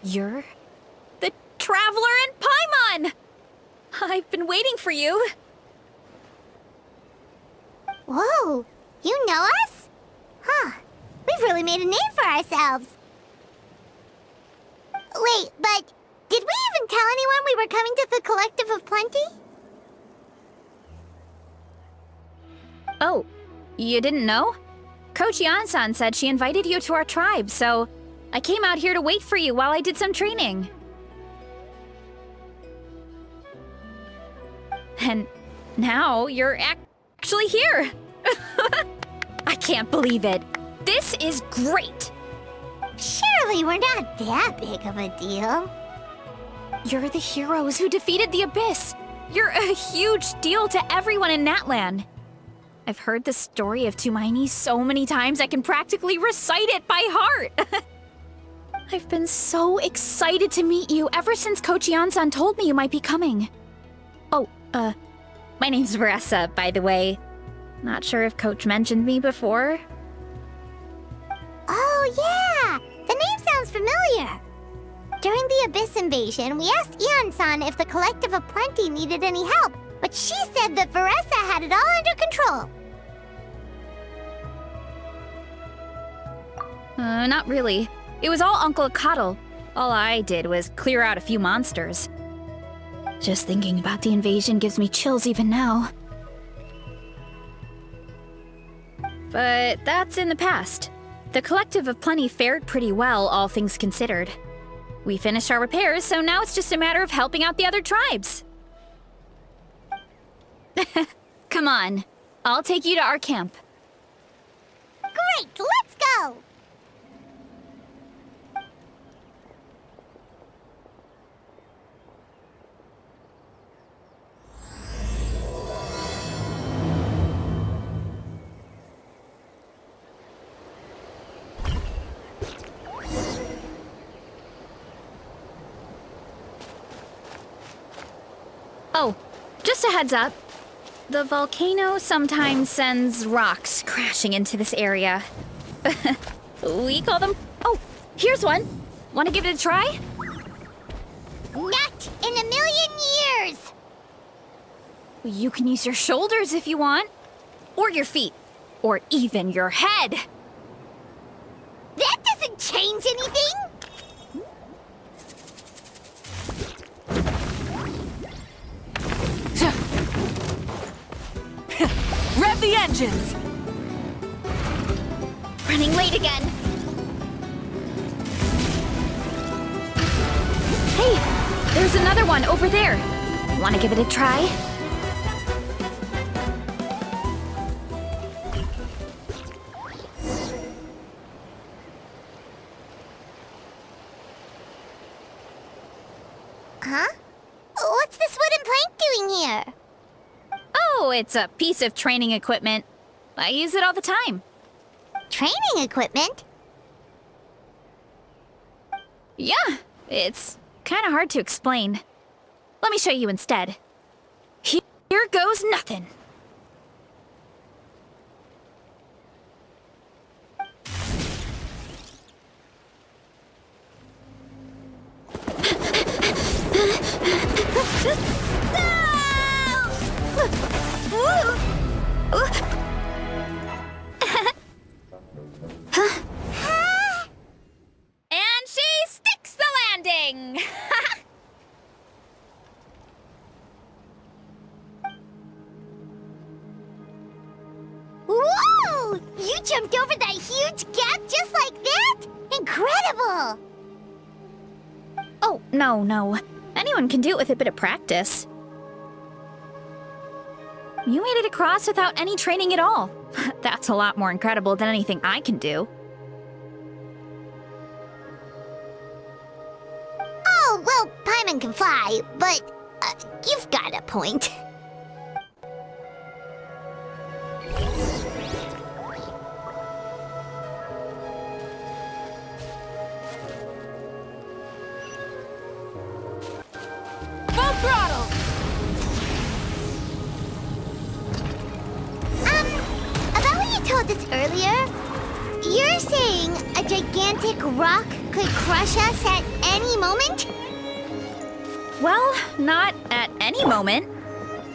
You're the Traveler in Paimon! I've been waiting for you. Whoa, you know us? Huh, we've really made a name for ourselves. Wait, but did we even tell anyone we were coming to the Collective of Plenty? Oh, you didn't know? Coach Yan-san said she invited you to our tribe, so I came out here to wait for you while I did some training. And now you're actually here. I can't believe it. This is great. Surely we're not that big of a deal. You're the heroes who defeated the Abyss. You're a huge deal to everyone in Natlan. I've heard the story of Tumaini so many times I can practically recite it by heart. I've been so excited to meet you ever since Coach Yan-san told me you might be coming. Oh, my name's Varesa, by the way. Not sure if Coach mentioned me before. Oh, yeah! The name sounds familiar. During the Abyss invasion, we asked Ian-san if the Collective of Plenty needed any help, but she said that Varesa had it all under control. Not really. It was all Uncle Akatl. All I did was clear out a few monsters. Just thinking about the invasion gives me chills even now. But that's in the past. The Collective of Plenty fared pretty well, all things considered. We finished our repairs, so now it's just a matter of helping out the other tribes. Come on. I'll take you to our camp. Great, let's go! Oh, just a heads up. The volcano sometimes sends rocks crashing into this area. We call them... Oh, here's one. Want to give it a try? Not in a million years! You can use your shoulders if you want. Or your feet. Or even your head. That doesn't change anything! Rev the engines! Running late again. Hey, there's another one over there. Want to give it a try? Huh? What's this wooden plank doing here? Oh, it's a piece of training equipment. I use it all the time. Training equipment? Yeah, it's kind of hard to explain. Let me show you instead. Here goes nothing. And she sticks the landing! Whoa! You jumped over that huge gap just like that? Incredible! Oh, no. Anyone can do it with a bit of practice. You made it across without any training at all. That's a lot more incredible than anything I can do. Oh, well, Paimon can fly, but you've got a point. Full throttle! About what you told us earlier, you're saying a gigantic rock could crush us at any moment? Well, not at any moment.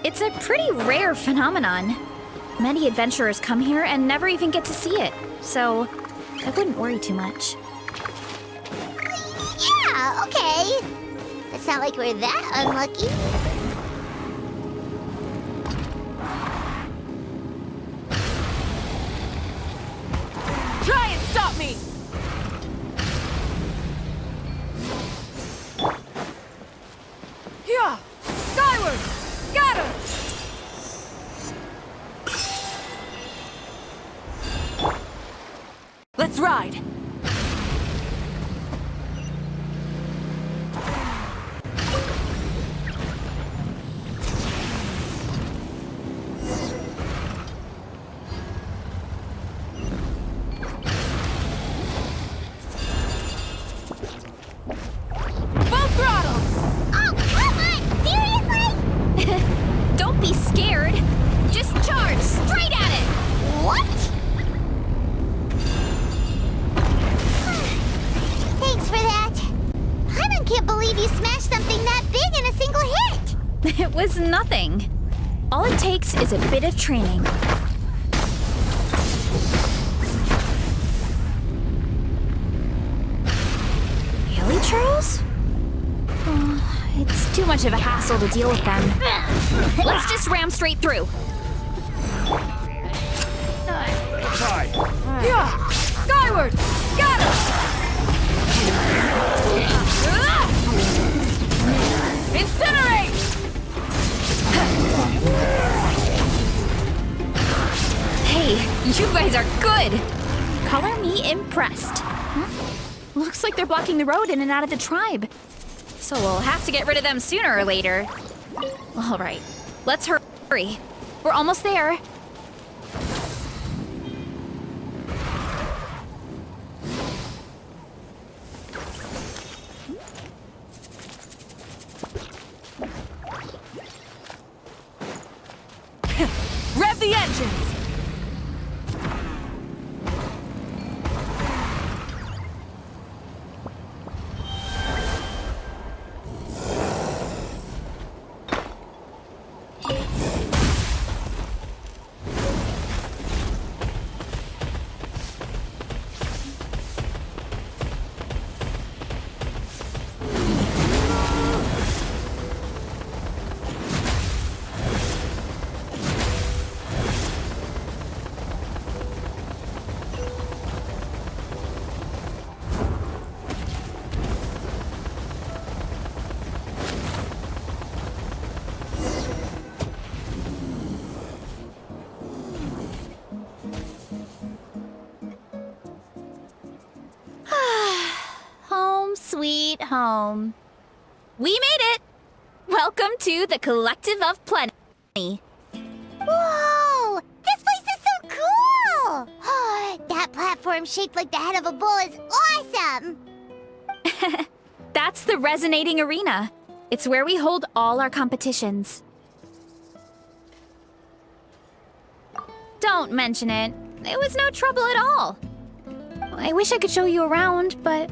It's a pretty rare phenomenon. Many adventurers come here and never even get to see it, so I wouldn't worry too much. Yeah, okay. It's not like we're that unlucky. Try and stop me! Yeah! Skyward! Scatter! Let's ride! Full throttle! Oh, come on! Seriously? Don't be scared. Just charge straight at it. What? Thanks for that. Paimon can't believe you smashed something that big in a single hit. It was nothing. All it takes is a bit of training. Really, Charles? Oh, it's too much of a hassle to deal with them. Let's just ram straight through. Yeah! Skyward! Scatter! Incinerate! Hey, you guys are good. Color me impressed. Huh? Looks like they're blocking the road in and out of the tribe. So we'll have to get rid of them sooner or later. All right, let's hurry. We're almost there. Rev the engines! Sweet home. We made it! Welcome to the Collective of Plenty. Whoa! This place is so cool! That platform shaped like the head of a bull is awesome! That's the Resonating Arena. It's where we hold all our competitions. Don't mention it. It was no trouble at all. I wish I could show you around, but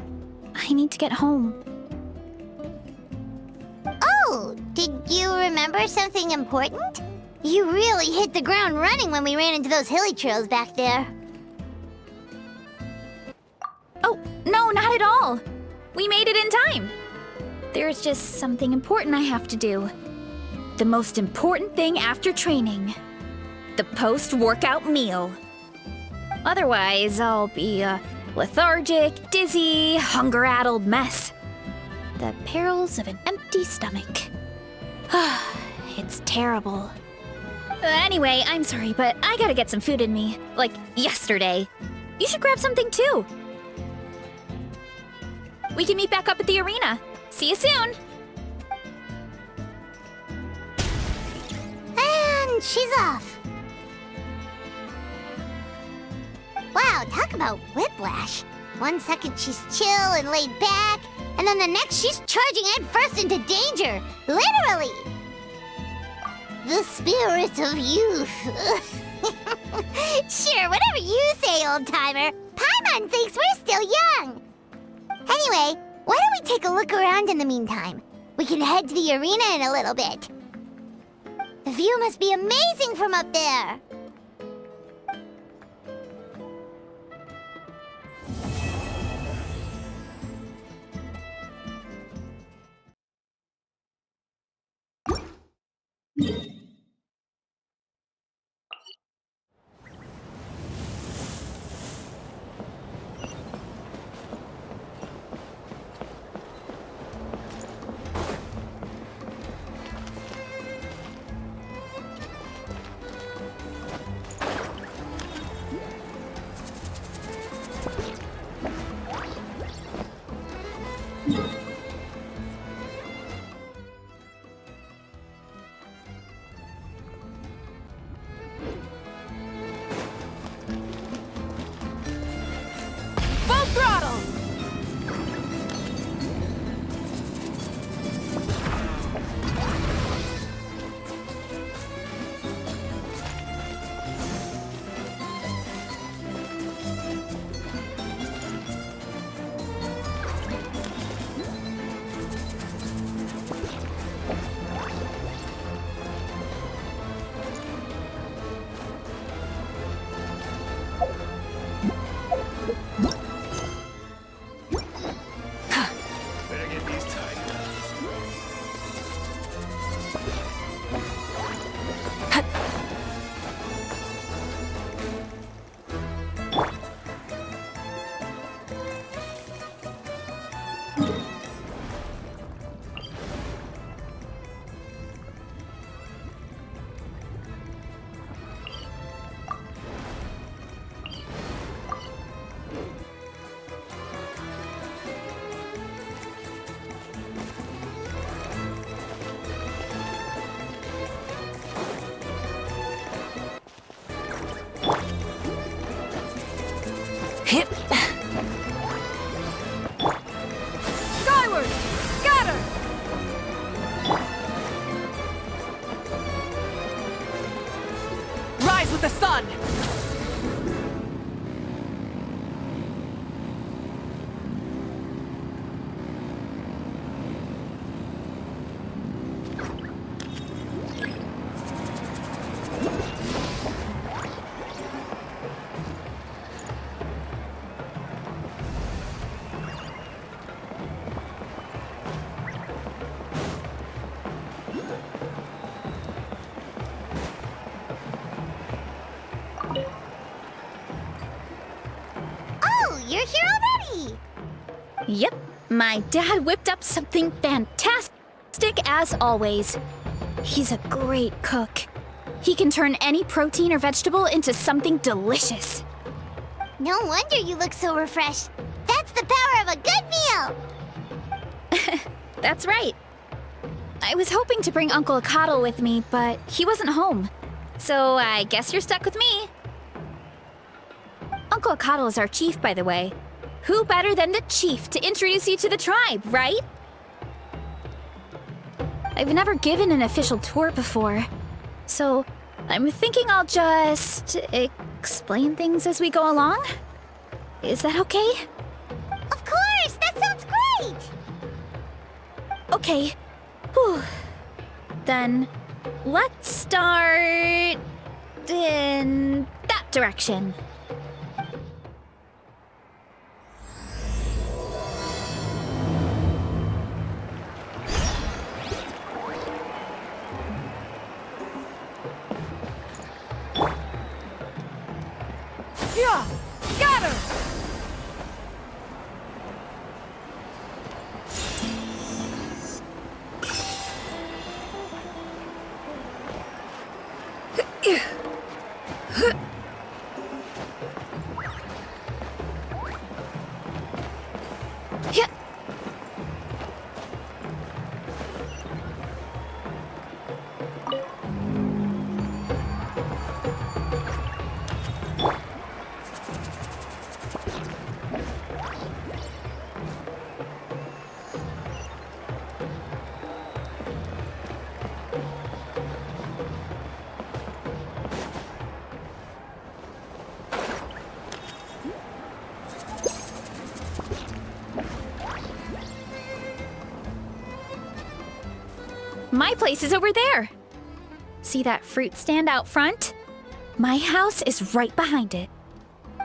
I need to get home. Oh, did you remember something important? You really hit the ground running when we ran into those hilly trails back there. Oh, no, not at all. We made it in time. There's just something important I have to do. The most important thing after training. The post-workout meal. Otherwise, I'll be a lethargic, dizzy, hunger-addled mess. The perils of an empty stomach. It's terrible. Anyway, I'm sorry, but I gotta get some food in me. Like, yesterday. You should grab something too. We can meet back up at the arena. See you soon! And she's off. Wow, talk about whiplash. 1 second she's chill and laid back, and then the next she's charging headfirst into danger. Literally. The spirit of youth. Sure, whatever you say, old-timer. Paimon thinks we're still young. Anyway, why don't we take a look around in the meantime? We can head to the arena in a little bit. The view must be amazing from up there. Full throttle! Better get these tied up. Hip. Skyward! Scatter! Rise with the sun! Oh, you're here already! Yep, my dad whipped up something fantastic as always. He's a great cook. He can turn any protein or vegetable into something delicious. No wonder you look so refreshed. That's the power of a good meal! That's right. I was hoping to bring Uncle Akatl with me, but he wasn't home. So I guess you're stuck with me. Uncle Akatl is our chief, by the way. Who better than the chief to introduce you to the tribe, right? I've never given an official tour before, so I'm thinking I'll just explain things as we go along. Is that okay? Of course! That sounds great! Okay. Whew. Then let's start in that direction. Yeah! Scatter! Yeah. My place is over there. See that fruit stand out front? My house is right behind it.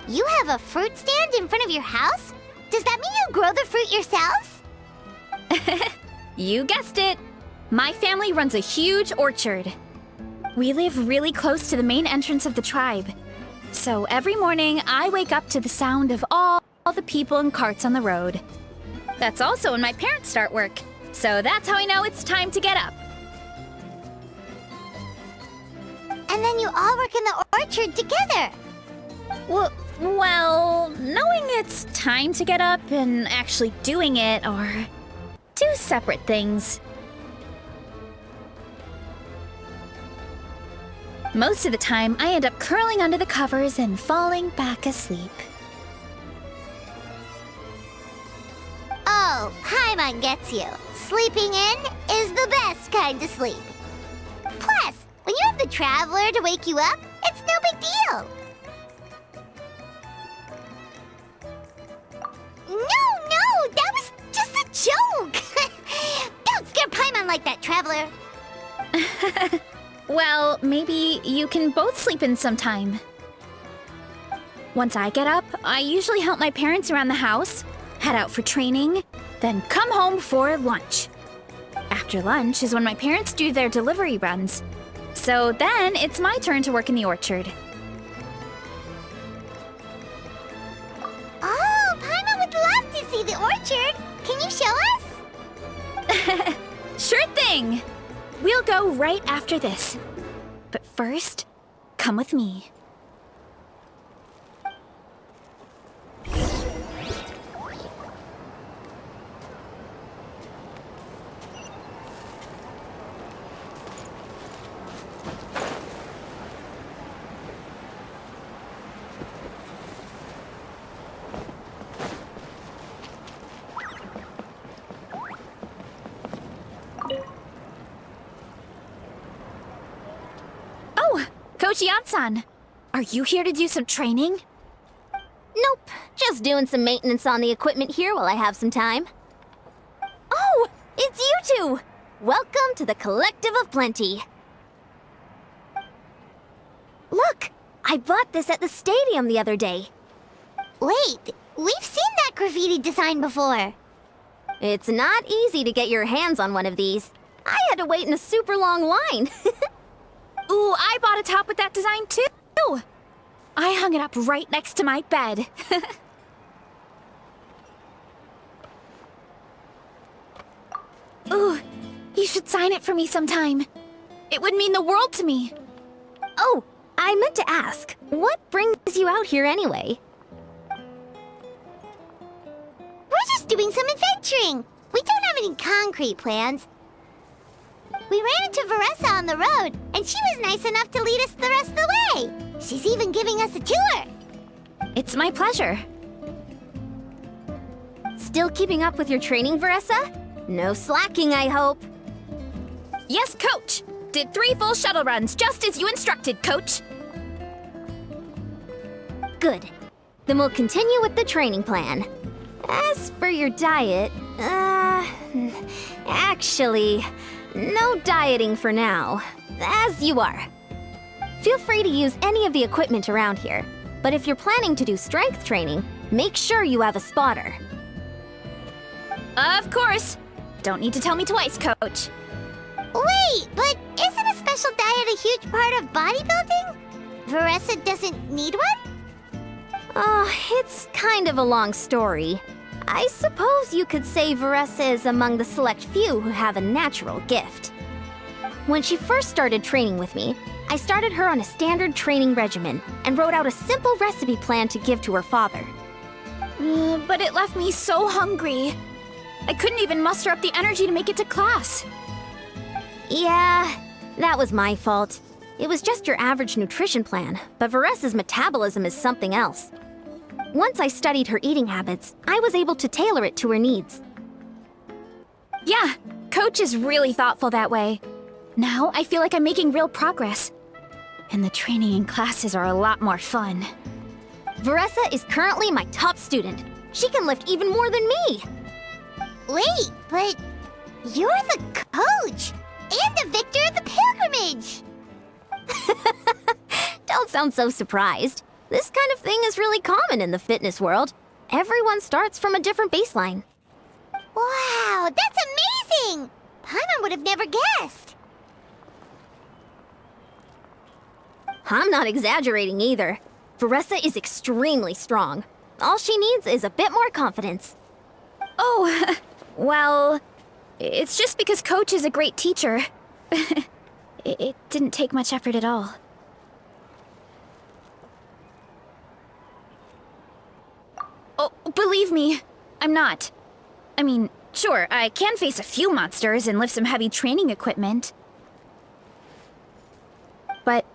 You have a fruit stand in front of your house? Does that mean you grow the fruit yourselves? You guessed it. My family runs a huge orchard. We live really close to the main entrance of the tribe. So every morning, I wake up to the sound of all the people and carts on the road. That's also when my parents start work. So that's how I know it's time to get up. And then you all work in the orchard together. Well, knowing it's time to get up and actually doing it are two separate things. Most of the time, I end up curling under the covers and falling back asleep. Oh, Paimon gets you. Sleeping in is the best kind of sleep. Plus, when you have the Traveler to wake you up, it's no big deal. No, that was just a joke. Don't scare Paimon like that, Traveler. Well, maybe you can both sleep in sometime. Once I get up, I usually help my parents around the house, head out for training, then come home for lunch. After lunch is when my parents do their delivery runs. So then it's my turn to work in the orchard. Oh, Paimon would love to see the orchard. Can you show us? Sure thing! We'll go right after this. But first, come with me. Coach Yan-san, are you here to do some training? Nope, just doing some maintenance on the equipment here while I have some time. Oh, it's you two! Welcome to the Collective of Plenty. Look, I bought this at the stadium the other day. Wait, we've seen that graffiti design before. It's not easy to get your hands on one of these. I had to wait in a super long line. Ooh, I bought a top with that design too! I hung it up right next to my bed. Ooh, you should sign it for me sometime. It would mean the world to me. Oh, I meant to ask, what brings you out here anyway? We're just doing some adventuring. We don't have any concrete plans. We ran into Varesa on the road, and she was nice enough to lead us the rest of the way. She's even giving us a tour. It's my pleasure. Still keeping up with your training, Varesa? No slacking, I hope. Yes, Coach! Did 3 full shuttle runs, just as you instructed, Coach. Good. Then we'll continue with the training plan. As for your diet, actually, no dieting for now. As you are. Feel free to use any of the equipment around here, but if you're planning to do strength training, make sure you have a spotter. Of course. Don't need to tell me twice, Coach. Wait, but isn't a special diet a huge part of bodybuilding? Varesa doesn't need one? Oh, it's kind of a long story. I suppose you could say Varesa is among the select few who have a natural gift. When she first started training with me, I started her on a standard training regimen and wrote out a simple recipe plan to give to her father. But it left me so hungry. I couldn't even muster up the energy to make it to class. Yeah, that was my fault. It was just your average nutrition plan, but Varesa's metabolism is something else. Once I studied her eating habits, I was able to tailor it to her needs. Yeah, Coach is really thoughtful that way. Now I feel like I'm making real progress. And the training and classes are a lot more fun. Varesa is currently my top student. She can lift even more than me. Wait, but you're the coach. And the victor of the pilgrimage! Don't sound so surprised. This kind of thing is really common in the fitness world. Everyone starts from a different baseline. Wow, that's amazing! Paimon would have never guessed. I'm not exaggerating either. Varesa is extremely strong. All she needs is a bit more confidence. Oh, well, it's just because Coach is a great teacher. It didn't take much effort at all. Oh, believe me, I'm not. I mean, sure, I can face a few monsters and lift some heavy training equipment. But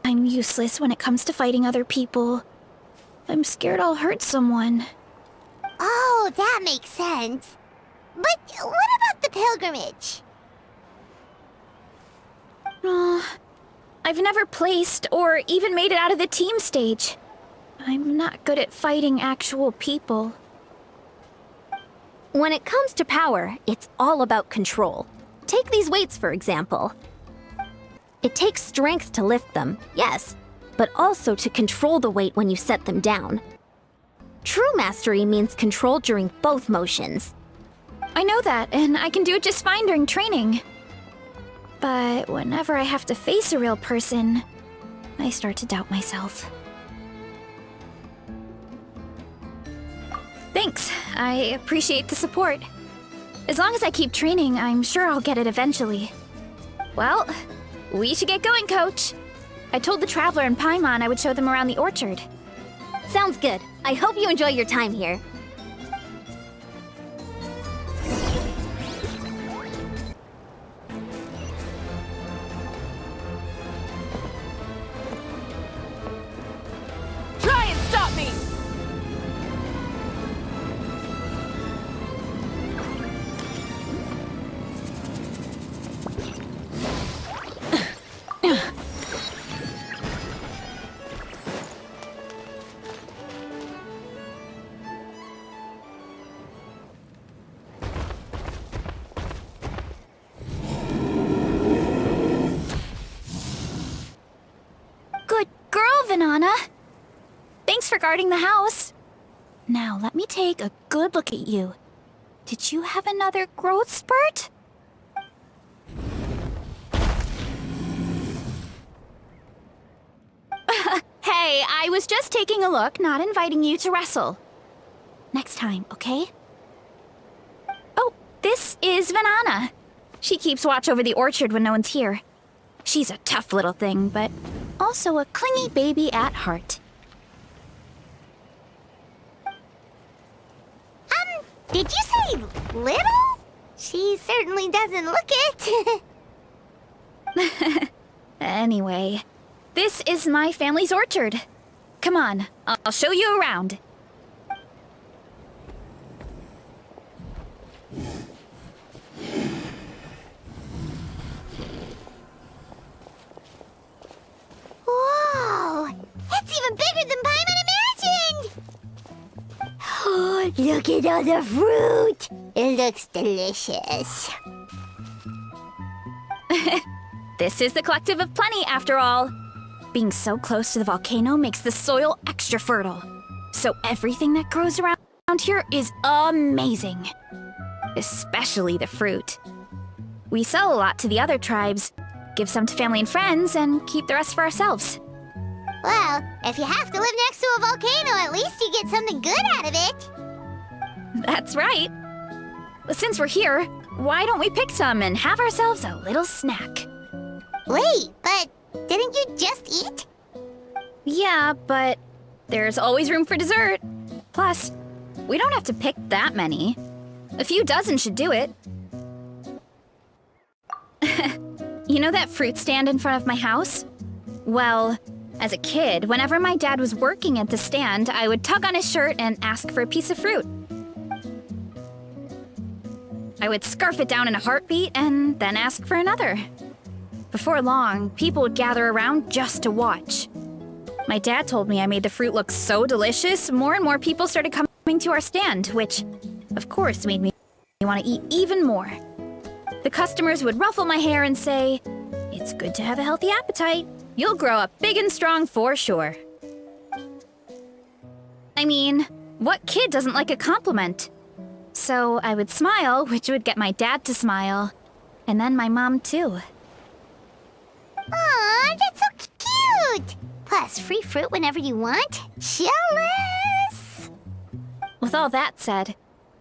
I'm useless when it comes to fighting other people. I'm scared I'll hurt someone. Oh, that makes sense. But what about the pilgrimage? I've never placed or even made it out of the team stage. I'm not good at fighting actual people. When it comes to power, it's all about control. Take these weights, for example. It takes strength to lift them, yes, but also to control the weight when you set them down. True mastery means control during both motions. I know that, and I can do it just fine during training. But whenever I have to face a real person, I start to doubt myself. Thanks, I appreciate the support. As long as I keep training, I'm sure I'll get it eventually. Well, we should get going, Coach. I told the Traveler and Paimon I would show them around the orchard. Sounds good. I hope you enjoy your time here. Try and stop me! Good girl, Vanana. Thanks for guarding the house. Now, let me take a good look at you. Did you have another growth spurt? Hey, I was just taking a look, not inviting you to wrestle. Next time, okay? Oh, this is Vanana. She keeps watch over the orchard when no one's here. She's a tough little thing, but also a clingy baby at heart. Did you say little? She certainly doesn't look it. Anyway, this is my family's orchard. Come on, I'll show you around. Whoa! It's even bigger than Paimon imagined! Oh, look at all the fruit! It looks delicious. This is the Collective of Plenty, after all. Being so close to the volcano makes the soil extra fertile. So everything that grows around here is amazing. Especially the fruit. We sell a lot to the other tribes, give some to family and friends, and keep the rest for ourselves. Well, if you have to live next to a volcano, at least you get something good out of it. That's right. Since we're here, why don't we pick some and have ourselves a little snack? Wait, but didn't you just eat? Yeah, but there's always room for dessert. Plus, we don't have to pick that many. A few dozen should do it. You know that fruit stand in front of my house? Well, as a kid, whenever my dad was working at the stand, I would tug on his shirt and ask for a piece of fruit. I would scarf it down in a heartbeat and then ask for another. Before long, people would gather around just to watch. My dad told me I made the fruit look so delicious, more and more people started coming to our stand, which, of course, made me want to eat even more. The customers would ruffle my hair and say, "It's good to have a healthy appetite. You'll grow up big and strong for sure." I mean, what kid doesn't like a compliment? So I would smile, which would get my dad to smile. And then my mom, too. Aw, that's so cute! Plus, free fruit whenever you want. Jealous! With all that said,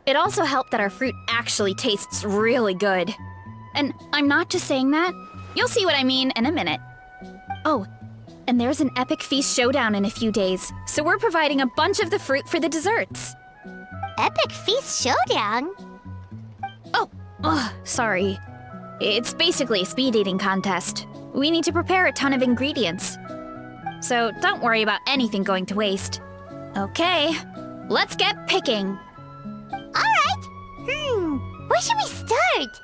it also helped that our fruit actually tastes really good. And I'm not just saying that. You'll see what I mean in a minute. Oh, and there's an epic feast showdown in a few days, so we're providing a bunch of the fruit for the desserts. Epic Feast Showdown? Oh, sorry. It's basically a speed eating contest. We need to prepare a ton of ingredients. So don't worry about anything going to waste. Okay, let's get picking. Alright! Where should we start?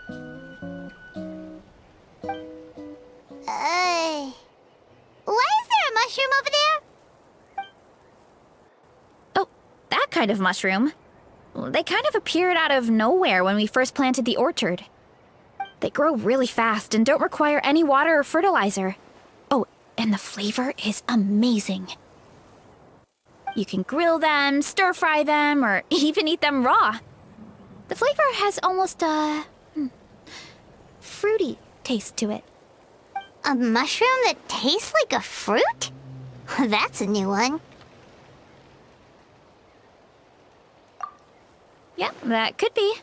Why is there a mushroom over there? Oh, that kind of mushroom. They kind of appeared out of nowhere when we first planted the orchard. They grow really fast and don't require any water or fertilizer. Oh, and the flavor is amazing. You can grill them, stir-fry them, or even eat them raw. The flavor has almost a fruity taste to it. A mushroom that tastes like a fruit? That's a new one. Yeah, that could be.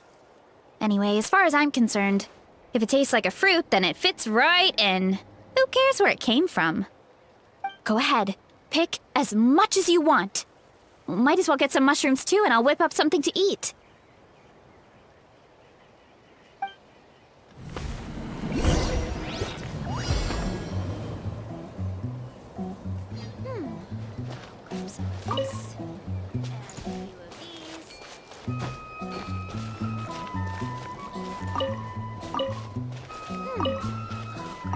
Anyway, as far as I'm concerned, if it tastes like a fruit, then it fits right in. Who cares where it came from? Go ahead, pick as much as you want. Might as well get some mushrooms too, and I'll whip up something to eat. Grab some of this, and a few of these.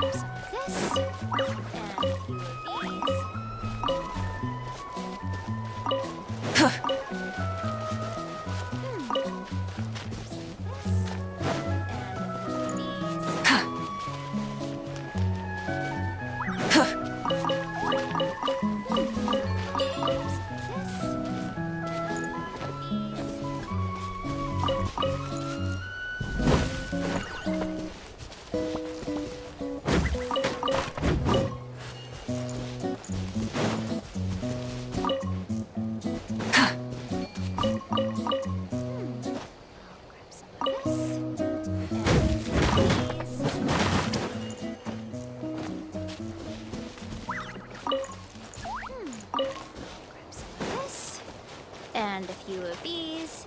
Grab some of this, and a few of these. And a few of these.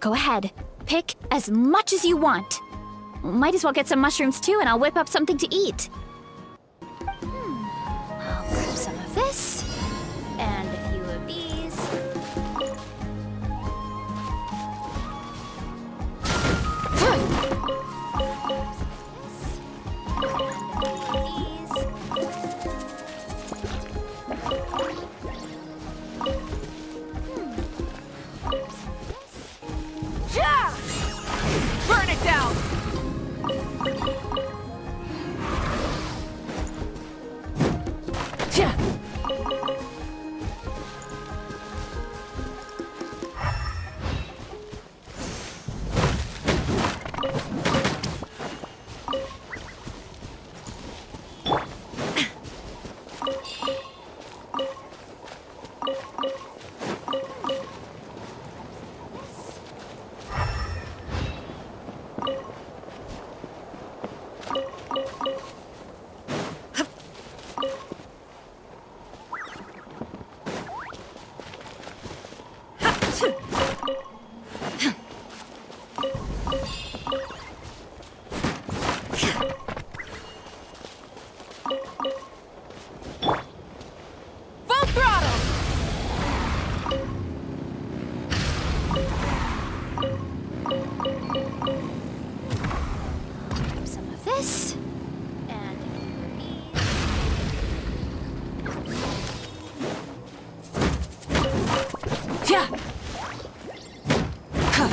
Go ahead, pick as much as you want. Might as well get some mushrooms too, and I'll whip up something to eat. I'll grab some of this, and a few of these. Full throttle! Some of this. And Yeah! Huh.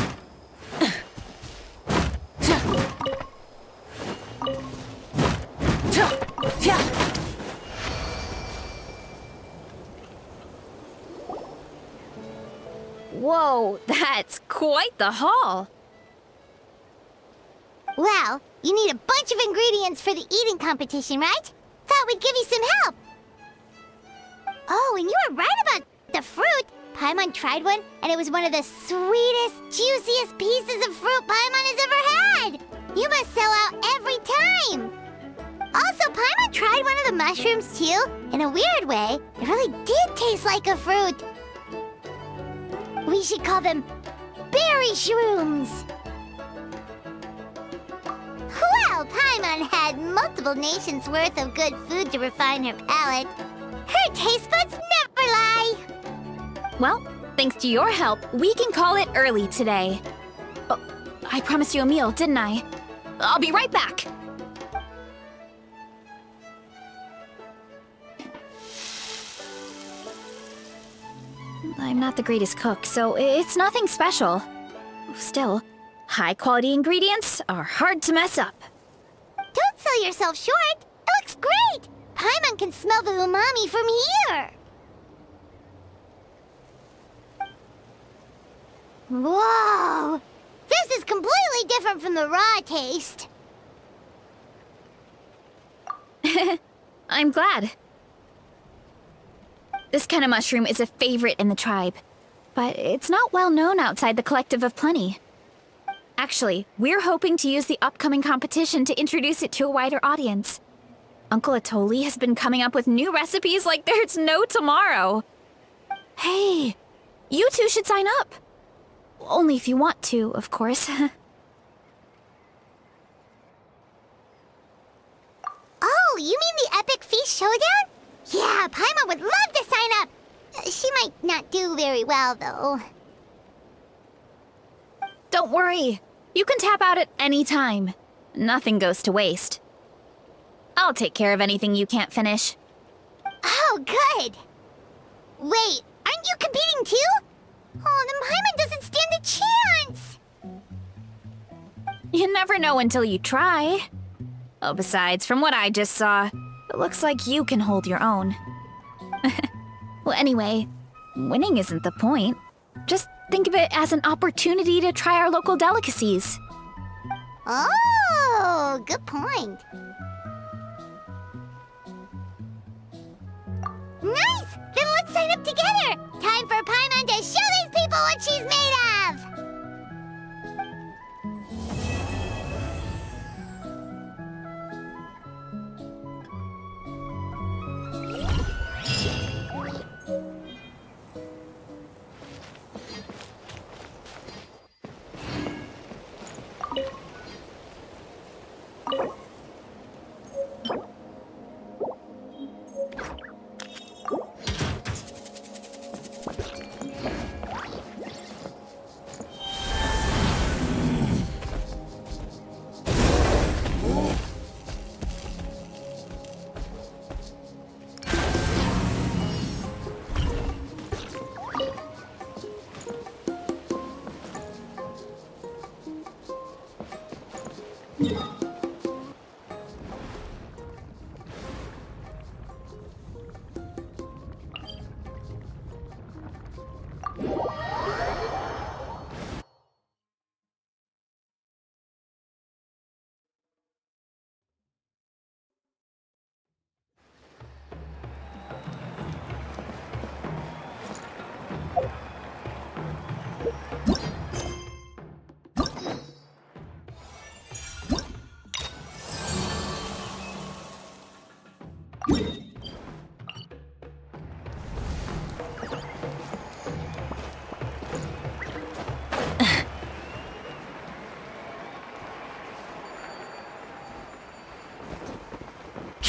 Yeah! whoa, that's quite the haul. Well, you need a bunch of ingredients for the eating competition, right? Thought we'd give you some help. Oh, and you were right about the fruit. Paimon tried one, and it was one of the sweetest, juiciest pieces of fruit Paimon has ever had. You must sell out every time. Also, Paimon tried one of the mushrooms too. In a weird way, it really did taste like a fruit. We should call them berry shrooms. Well, Paimon had multiple nations' worth of good food to refine her palate. Her taste buds never lie. Well, thanks to your help, we can call it early today. Oh, I promised you a meal, didn't I? I'll be right back. I'm not the greatest cook, so it's nothing special. Still, high-quality ingredients are hard to mess up. Don't sell yourself short. It looks great. Paimon can smell the umami from here. Whoa! This is completely different from the raw taste. I'm glad. This kind of mushroom is a favorite in the tribe, but it's not well known outside the Collective of Plenty. Actually, we're hoping to use the upcoming competition to introduce it to a wider audience. Uncle Atoli has been coming up with new recipes like there's no tomorrow. Hey, you two should sign up. Only if you want to, of course. Oh, you mean the Epic Feast Showdown? Yeah, Paimon would love to sign up. She might not do very well, though. Don't worry. You can tap out at any time. Nothing goes to waste. I'll take care of anything you can't finish. Oh, good. Wait, aren't you competing too? Oh, then Paimon doesn't stand a chance. You never know until you try. Oh, besides, from what I just saw, it looks like you can hold your own. Well, anyway, winning isn't the point. Just think of it as an opportunity to try our local delicacies. Oh, good point. Nice! Then let's sign up together! Time for Paimon to show these people what she's made of!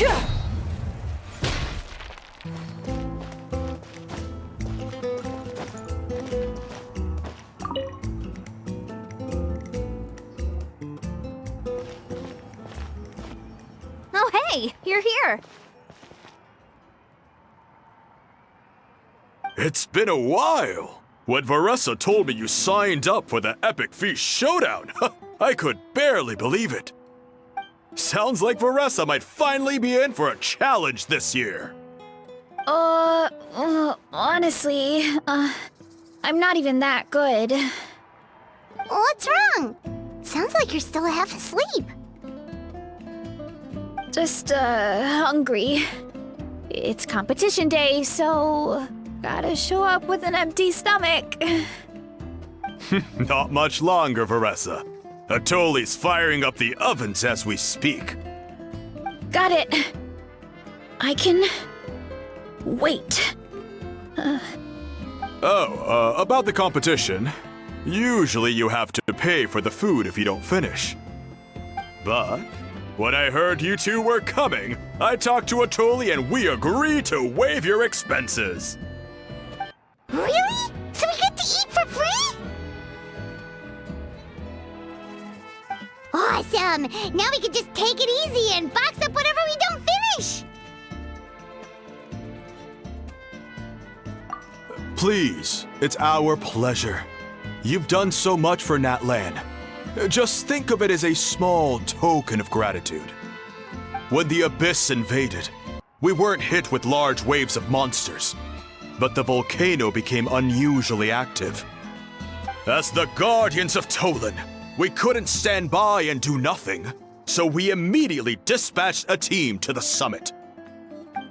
Yeah. Oh, hey, you're here. It's been a while. When Varesa told me you signed up for the Epic Feast Showdown, I could barely believe it. Sounds like Varesa might finally be in for a challenge this year. Honestly, I'm not even that good. What's wrong? Sounds like you're still half asleep. Just, hungry. It's competition day, so gotta show up with an empty stomach. Not much longer, Varesa. Atoli's firing up the ovens as we speak. Got it. I can wait. About the competition. Usually you have to pay for the food if you don't finish. But when I heard you two were coming, I talked to Atoli and we agreed to waive your expenses. Really? So we get to eat for free? Awesome! Now we can just take it easy and box up whatever we don't finish! Please, it's our pleasure. You've done so much for Natlan. Just think of it as a small token of gratitude. When the Abyss invaded, we weren't hit with large waves of monsters, but the volcano became unusually active. As the Guardians of Tolan, we couldn't stand by and do nothing, so we immediately dispatched a team to the summit.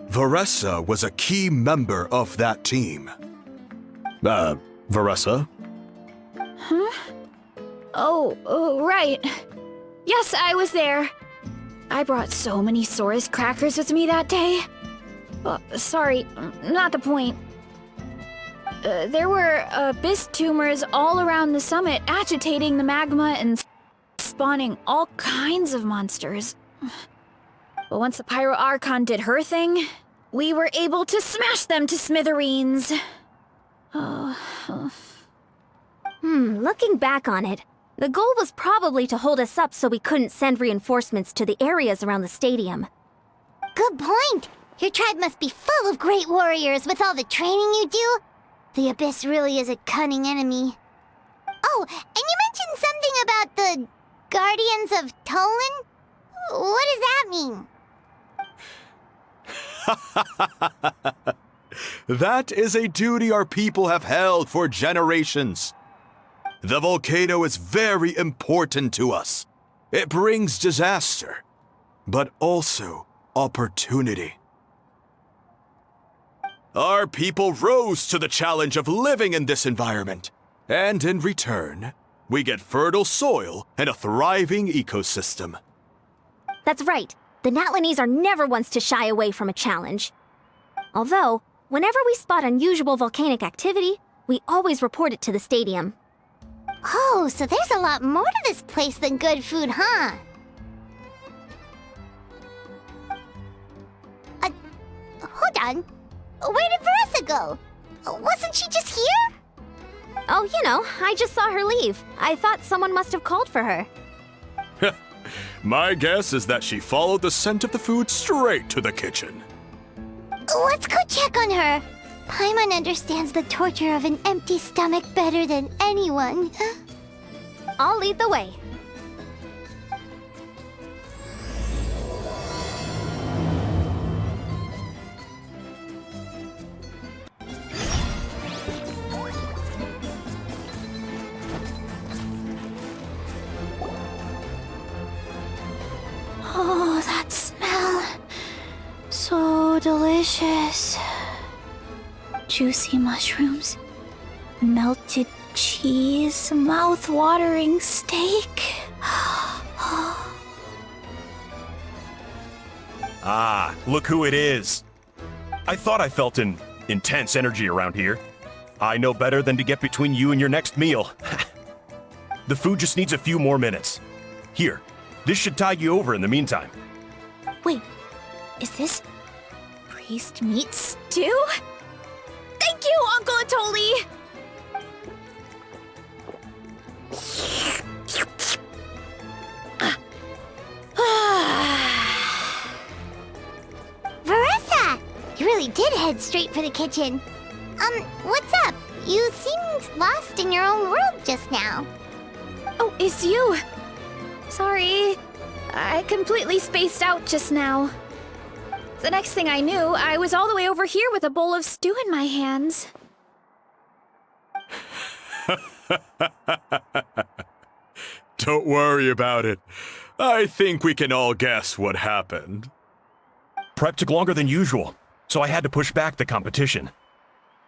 Varesa was a key member of that team. Varesa? Oh, right. Yes, I was there. I brought so many Saurus crackers with me that day. Sorry, not the point. There were abyss tumors all around the summit, agitating the magma and spawning all kinds of monsters. But once the Pyro Archon did her thing, we were able to smash them to smithereens. Looking back on it, the goal was probably to hold us up so we couldn't send reinforcements to the areas around the stadium. Good point! Your tribe must be full of great warriors with all the training you do. The Abyss really is a cunning enemy. Oh, and you mentioned something about the Guardians of Tolan? What does that mean? That is a duty our people have held for generations. The volcano is very important to us. It brings disaster, but also opportunity. Our people rose to the challenge of living in this environment, and in return, we get fertile soil and a thriving ecosystem. That's right. The Natlanese are never ones to shy away from a challenge. Although, whenever we spot unusual volcanic activity, we always report it to the stadium. Oh, so there's a lot more to this place than good food, huh? Hold on. Where did Varesa go? Wasn't she just here? Oh, you know, I just saw her leave. I thought someone must have called for her. My guess is that she followed the scent of the food straight to the kitchen. Let's go check on her. Paimon understands the torture of an empty stomach better than anyone. I'll lead the way. Oh, that smell. So delicious. Juicy mushrooms, melted cheese, mouth-watering steak. Ah, look who it is. I thought I felt an intense energy around here. I know better than to get between you and your next meal. The food just needs a few more minutes. Here, this should tide you over in the meantime. Wait, Is this priest meat stew? Thank you, Uncle Atoli! Varesa! You really did head straight for the kitchen. What's up? You seemed lost in your own world just now. Oh, it's you. Sorry. I completely spaced out just now. The next thing I knew, I was all the way over here with a bowl of stew in my hands. Don't worry about it. I think we can all guess what happened. Prep took longer than usual, so I had to push back the competition.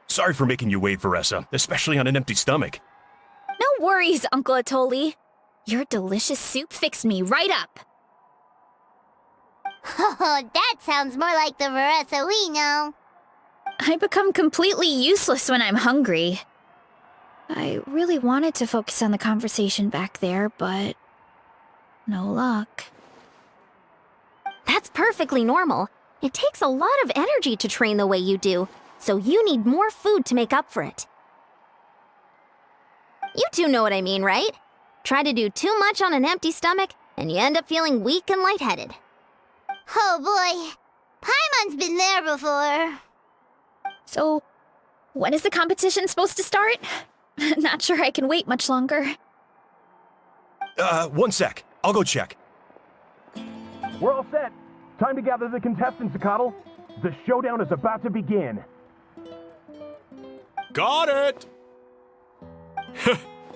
Sorry for making you wait, Varesa, especially on an empty stomach. No worries, Uncle Atoli. Your delicious soup fixed me right up. Oh, that sounds more like the Varesa we know. I become completely useless when I'm hungry. I really wanted to focus on the conversation back there, but no luck. That's perfectly normal. It takes a lot of energy to train the way you do, so you need more food to make up for it. You two know what I mean, right? Try to do too much on an empty stomach, and you end up feeling weak and lightheaded. Oh boy, Paimon's been there before. So, when is the competition supposed to start? Not sure I can wait much longer. 1 sec. I'll go check. We're all set. Time to gather the contestants, Zacatl. The showdown is about to begin. Got it!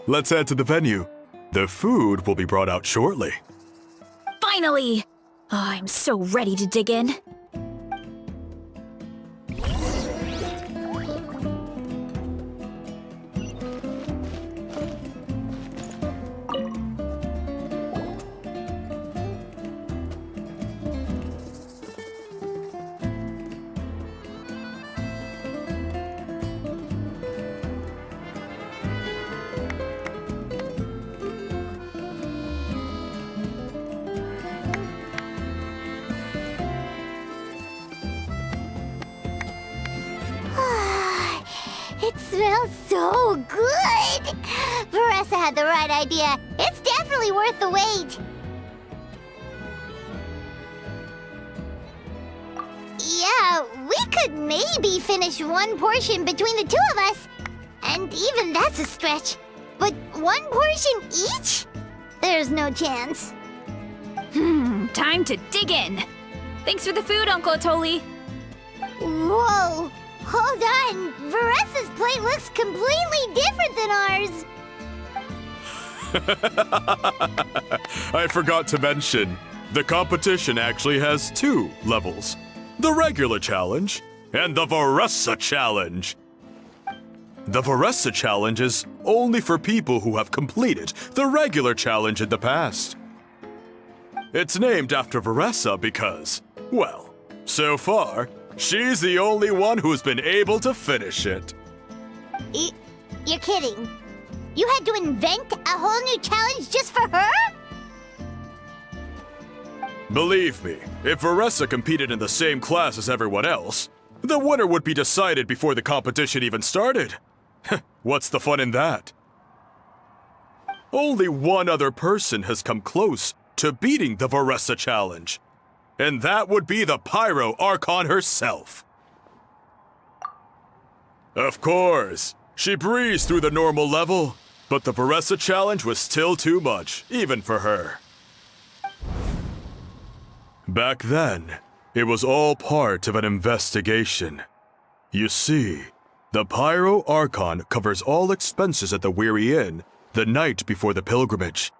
Let's head to the venue. The food will be brought out shortly. Finally! Oh, I'm so ready to dig in. It smells so good! Varesa had the right idea. It's definitely worth the wait. Yeah, we could maybe finish one portion between the two of us. And even that's a stretch. But one portion each? There's no chance. Time to dig in. Thanks for the food, Uncle Atoli. Whoa! Hold on! Varesa's plate looks completely different than ours! I forgot to mention, the competition actually has 2 levels. The regular challenge and the Varesa challenge. The Varesa challenge is only for people who have completed the regular challenge in the past. It's named after Varesa because, well, so far, she's the only one who's been able to finish it. You're kidding. You had to invent a whole new challenge just for her? Believe me, if Varesa competed in the same class as everyone else, the winner would be decided before the competition even started. What's the fun in that? Only one other person has come close to beating the Varesa challenge, and that would be the Pyro Archon herself. Of course, she breezed through the normal level, but the Varesa challenge was still too much, even for her. Back then, it was all part of an investigation. You see, the Pyro Archon covers all expenses at the Weary Inn the night before the pilgrimage.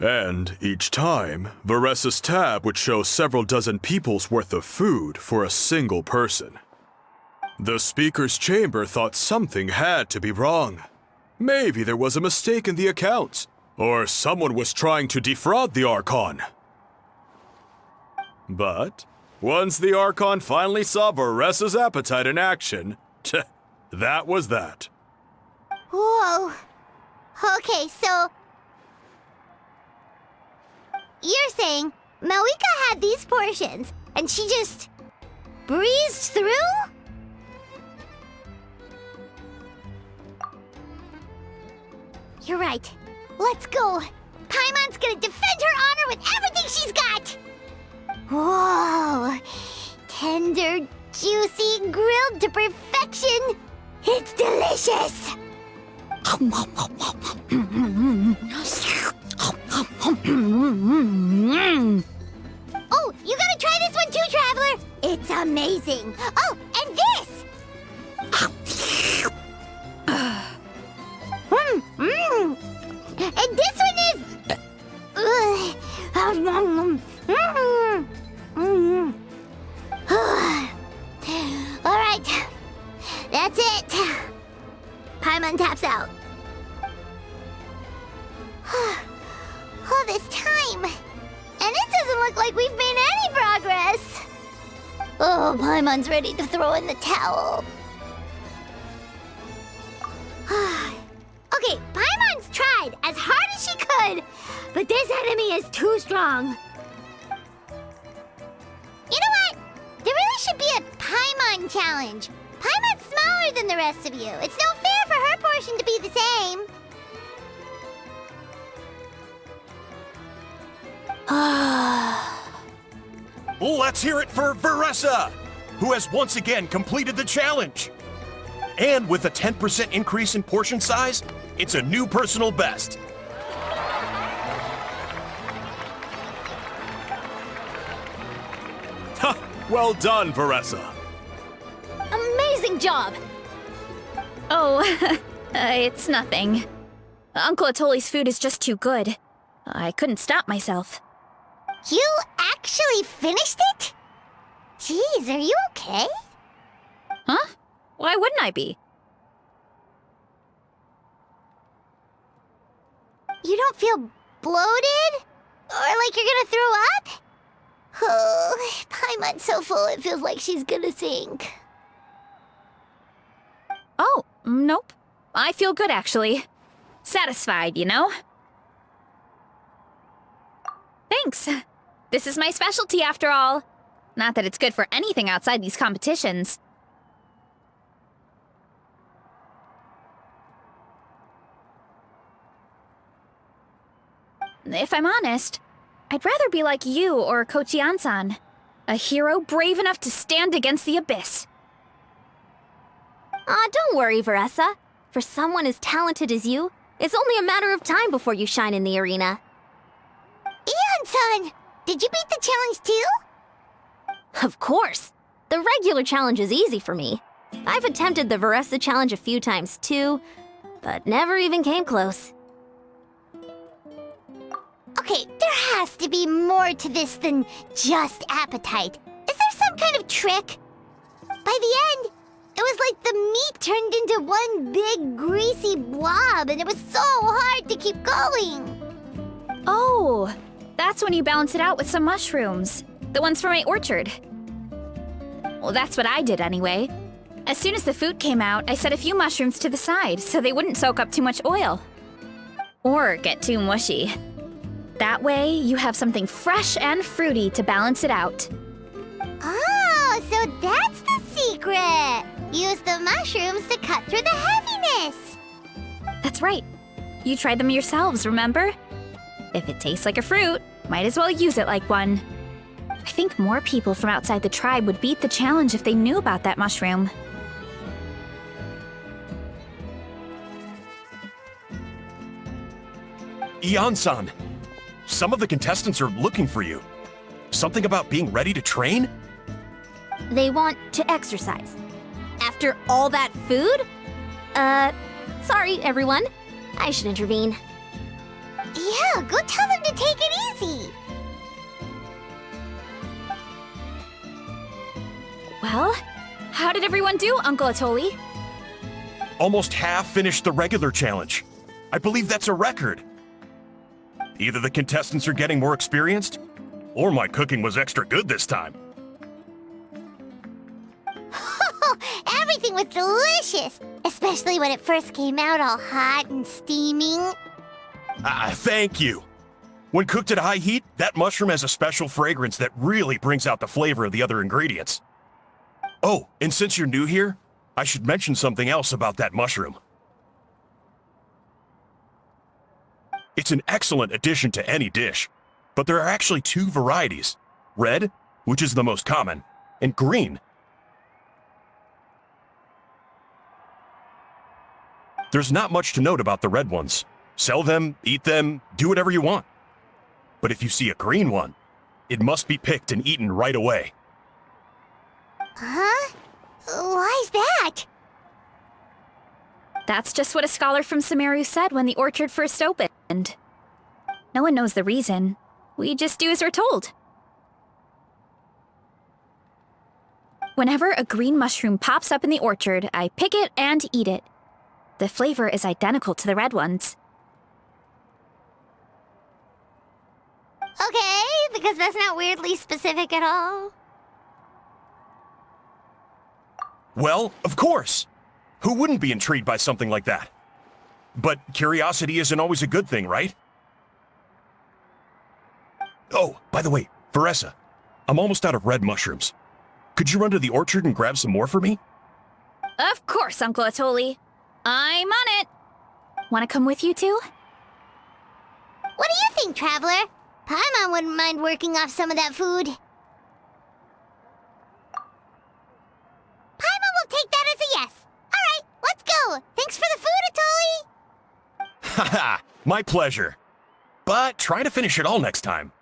And each time, Varesa's tab would show several dozen people's worth of food for a single person. The speaker's chamber thought something had to be wrong. Maybe there was a mistake in the accounts, or someone was trying to defraud the Archon. But once the Archon finally saw Varesa's appetite in action, that was that. Whoa. Okay, so... You're saying Malika had these portions, and she just breezed through? You're right. Let's go. Paimon's gonna defend her honor with everything she's got! Whoa! Tender, juicy, grilled to perfection! It's delicious! Oh, you gotta try this one too, Traveler! It's amazing! Oh, and this! And this one is... Alright, that's it. Paimon taps out. All this time, and it doesn't look like we've made any progress. Oh, Paimon's ready to throw in the towel. Okay, Paimon's tried as hard as she could, but this enemy is too strong. You know what? There really should be a Paimon challenge. Paimon's smaller than the rest of you. It's no fair for her portion to be the same. Let's hear it for Varesa, who has once again completed the challenge. And with a 10% increase in portion size, it's a new personal best. Ha! Well done, Varesa. Amazing job! Oh, it's nothing. Uncle Atoli's food is just too good. I couldn't stop myself. You actually finished it? Jeez, are you okay? Huh? Why wouldn't I be? You don't feel bloated? Or like you're gonna throw up? Oh, Paimon's so full it feels like she's gonna sink. Oh, nope. I feel good, actually. Satisfied, you know? Thanks. This is my specialty, after all. Not that it's good for anything outside these competitions. If I'm honest, I'd rather be like you or Kochi-an-san. A hero brave enough to stand against the abyss. Don't worry, Varesa. For someone as talented as you, it's only a matter of time before you shine in the arena. Ian-san, did you beat the challenge too? Of course! The regular challenge is easy for me. I've attempted the Varesa challenge a few times too, but never even came close. Okay, there has to be more to this than just appetite. Is there some kind of trick? By the end, it was like the meat turned into one big greasy blob and it was so hard to keep going. Oh, that's when you balance it out with some mushrooms. The ones from my orchard. Well, that's what I did anyway. As soon as the food came out, I set a few mushrooms to the side so they wouldn't soak up too much oil. Or get too mushy. That way, you have something fresh and fruity to balance it out. Oh, so that's the secret! Use the mushrooms to cut through the heaviness! That's right. You tried them yourselves, remember? If it tastes like a fruit, might as well use it like one. I think more people from outside the tribe would beat the challenge if they knew about that mushroom. Ian-san, some of the contestants are looking for you. Something about being ready to train? They want to exercise. After all that food? Sorry, everyone. I should intervene. Yeah, go tell them to take it easy! Well, how did everyone do, Uncle Atoli? Almost half finished the regular challenge. I believe that's a record. Either the contestants are getting more experienced, or my cooking was extra good this time. Everything was delicious! Especially when it first came out all hot and steaming. Thank you. When cooked at high heat, that mushroom has a special fragrance that really brings out the flavor of the other ingredients. Oh, and since you're new here, I should mention something else about that mushroom. It's an excellent addition to any dish, but there are actually two varieties: red, which is the most common, and green. There's not much to note about the red ones. Sell them, eat them, do whatever you want. But if you see a green one, it must be picked and eaten right away. Huh? Why's that? That's just what a scholar from Sumeru said when the orchard first opened. No one knows the reason. We just do as we're told. Whenever a green mushroom pops up in the orchard, I pick it and eat it. The flavor is identical to the red ones. Okay, because that's not weirdly specific at all. Well, of course! Who wouldn't be intrigued by something like that? But curiosity isn't always a good thing, right? Oh, by the way, Varesa, I'm almost out of red mushrooms. Could you run to the orchard and grab some more for me? Of course, Uncle Atoli. I'm on it. Want to come with you too? What do you think, Traveler? Paimon wouldn't mind working off some of that food. Paimon will take that as a yes. All right, let's go. Thanks for the food, Atoli. Haha, my pleasure. But try to finish it all next time.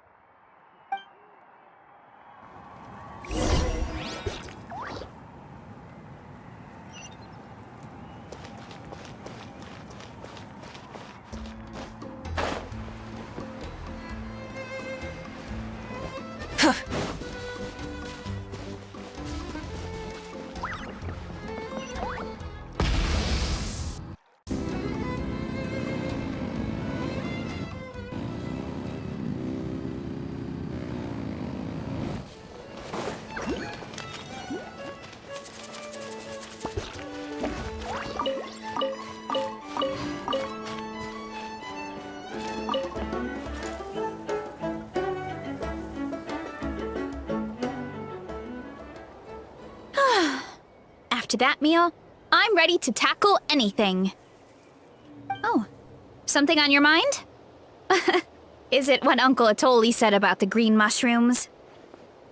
After that meal, I'm ready to tackle anything. Oh, something on your mind? Is it what Uncle Atoli said about the green mushrooms?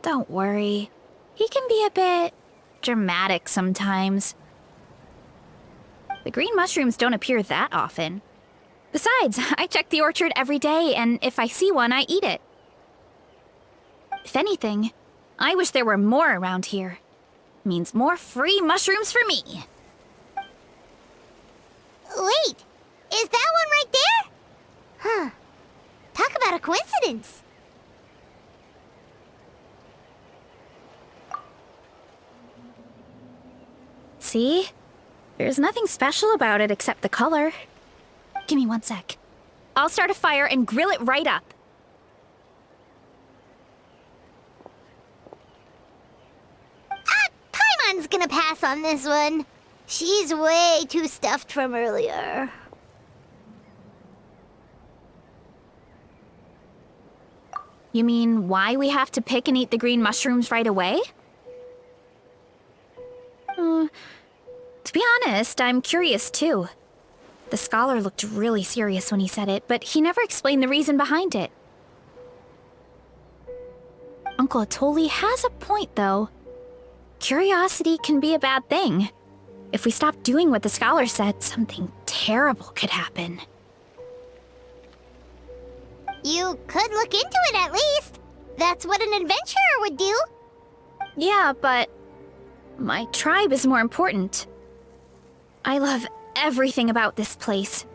Don't worry. He can be a bit dramatic sometimes. The green mushrooms don't appear that often. Besides, I check the orchard every day, and if I see one, I eat it. If anything, I wish there were more around here. Means more free mushrooms for me. Wait, is that one right there? Huh. Talk about a coincidence. See? There's nothing special about it except the color. Give me 1 sec. I'll start a fire and grill it right up. Paimon's gonna pass on this one. She's way too stuffed from earlier. You mean why we have to pick and eat the green mushrooms right away? To be honest, I'm curious too. The scholar looked really serious when he said it, but he never explained the reason behind it. Uncle Atoli has a point, though. Curiosity can be a bad thing. If we stop doing what the scholar said, something terrible could happen. You could look into it at least. That's what an adventurer would do. Yeah, but my tribe is more important. I love everything about this place.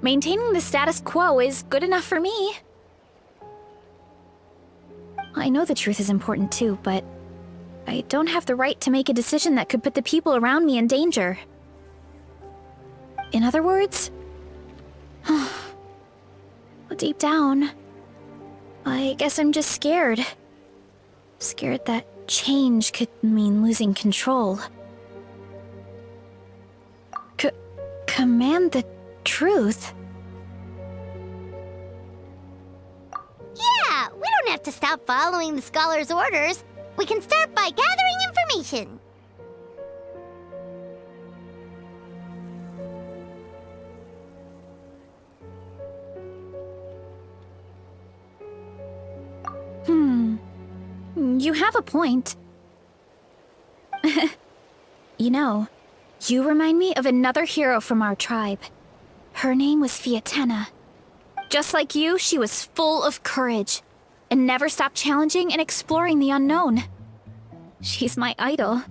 Maintaining the status quo is good enough for me. I know the truth is important too, but I don't have the right to make a decision that could put the people around me in danger. In other words, deep down, I guess I'm just scared. Scared that change could mean losing control. Command the truth? don't have to stop following the scholar's orders. We can start by gathering information. You have a point. You know, you remind me of another hero from our tribe. Her name was Fiatena. Just like you, she was full of courage and never stopped challenging and exploring the unknown. She's my idol.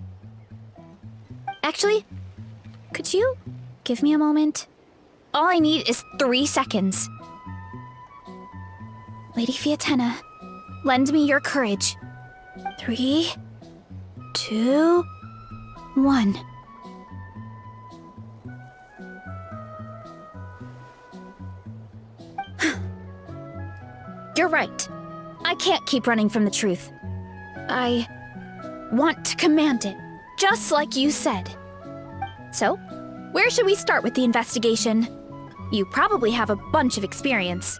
Actually, could you give me a moment? All I need is 3 seconds. Lady Fiatena, lend me your courage. 3, 2, 1. You're right. I can't keep running from the truth. I want to command it, just like you said. So, where should we start with the investigation? You probably have a bunch of experience.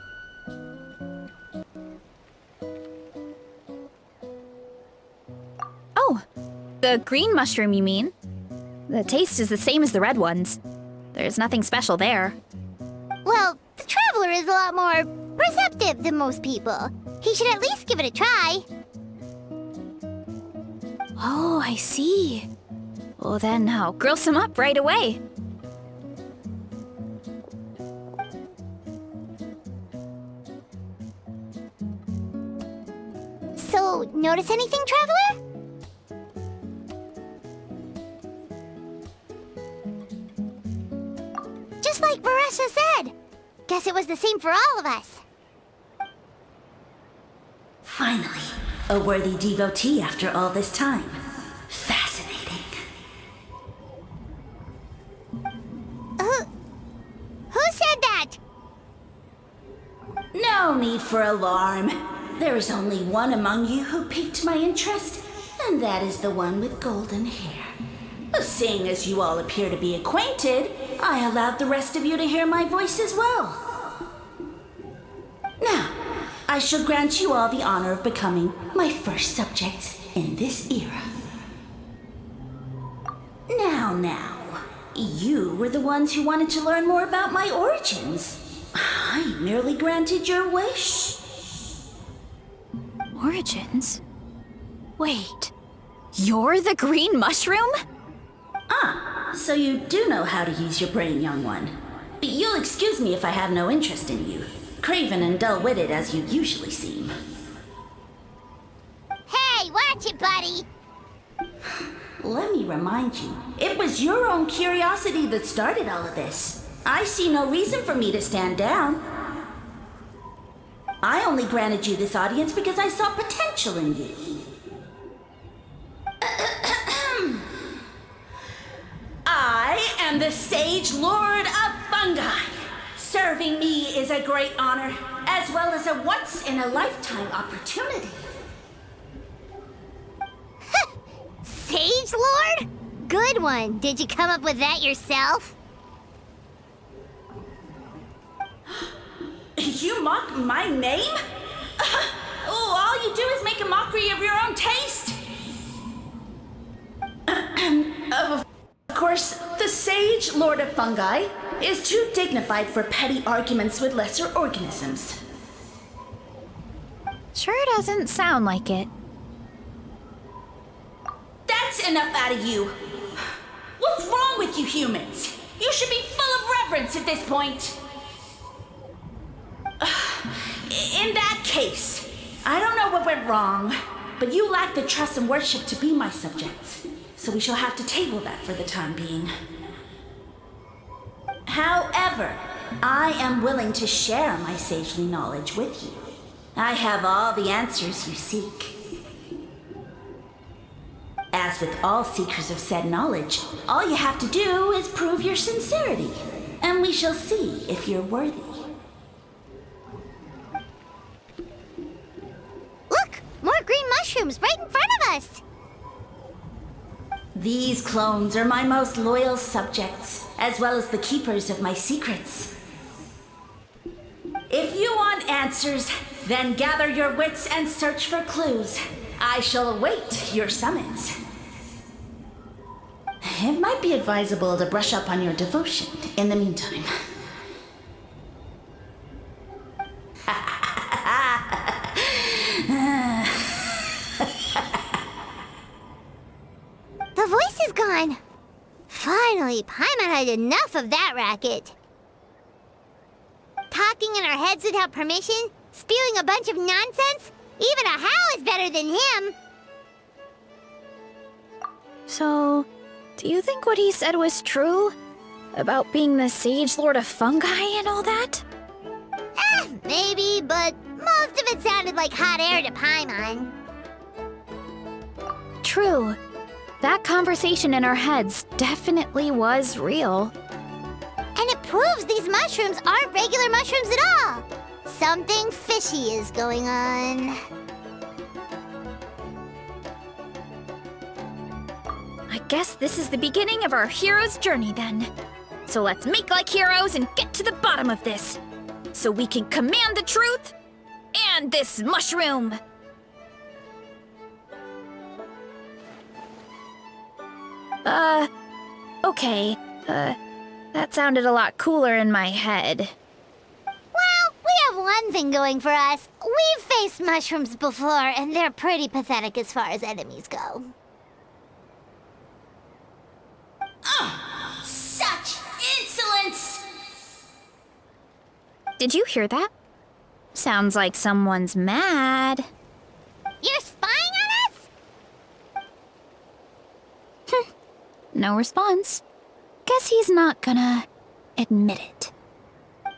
Oh, the green mushroom, you mean? The taste is the same as the red ones. There's nothing special there. Well, the Traveler is a lot more receptive than most people. He should at least give it a try. Oh, I see. Well, then I'll grill some up right away. So, notice anything, Traveler? Just like Varesa said. Guess it was the same for all of us. Finally, a worthy devotee after all this time. Fascinating. Who said that? No need for alarm. There is only one among you who piqued my interest, and that is the one with golden hair. Seeing as you all appear to be acquainted, I allowed the rest of you to hear my voice as well. Now, I shall grant you all the honor of becoming my first subjects in this era. Now, you were the ones who wanted to learn more about my origins. I merely granted your wish. Origins? Wait, you're the green mushroom? So you do know how to use your brain, young one. You'll excuse me if I have no interest in you, craven and dull-witted as you usually seem. Hey, watch it, buddy! Let me remind you, it was your own curiosity that started all of this. I see no reason for me to stand down. I only granted you this audience because I saw potential in you. I am the Sage Lord of Fungi. Serving me is a great honor, as well as a once-in-a-lifetime opportunity. Sage Lord? Good one. Did you come up with that yourself? You mock my name? All you do is make a mockery of your own taste. Of course, the Sage Lord of Fungi is too dignified for petty arguments with lesser organisms. Sure doesn't sound like it. That's enough out of you. What's wrong with you humans? You should be full of reverence at this point. In that case, I don't know what went wrong, but you lack the trust and worship to be my subjects. So we shall have to table that for the time being. However, I am willing to share my sagely knowledge with you. I have all the answers you seek. As with all seekers of said knowledge, all you have to do is prove your sincerity, and we shall see if you're worthy. Look! More green mushrooms right in front of us! These clones are my most loyal subjects, as well as the keepers of my secrets. If you want answers, Then gather your wits and search for clues. I shall await your summons. It might be advisable to brush up on your devotion in the meantime. The voice is gone. Finally, Paimon had enough of that racket. Talking in our heads without permission, spewing a bunch of nonsense. Even a How is better than him. So, do you think what he said was true? About being the Sage Lord of Fungi and all that? Maybe, but most of it sounded like hot air to Paimon. True. That conversation in our heads definitely was real. And it proves these mushrooms aren't regular mushrooms at all. Something fishy is going on. I guess this is the beginning of our hero's journey then. So let's make like heroes and get to the bottom of this. So we can command the truth and this mushroom. Okay. That sounded a lot cooler in my head. Well, we have one thing going for us. We've faced mushrooms before, and they're pretty pathetic as far as enemies go. Such insolence! Did you hear that? Sounds like someone's mad. You're spying on us? No response. Guess he's not gonna admit it.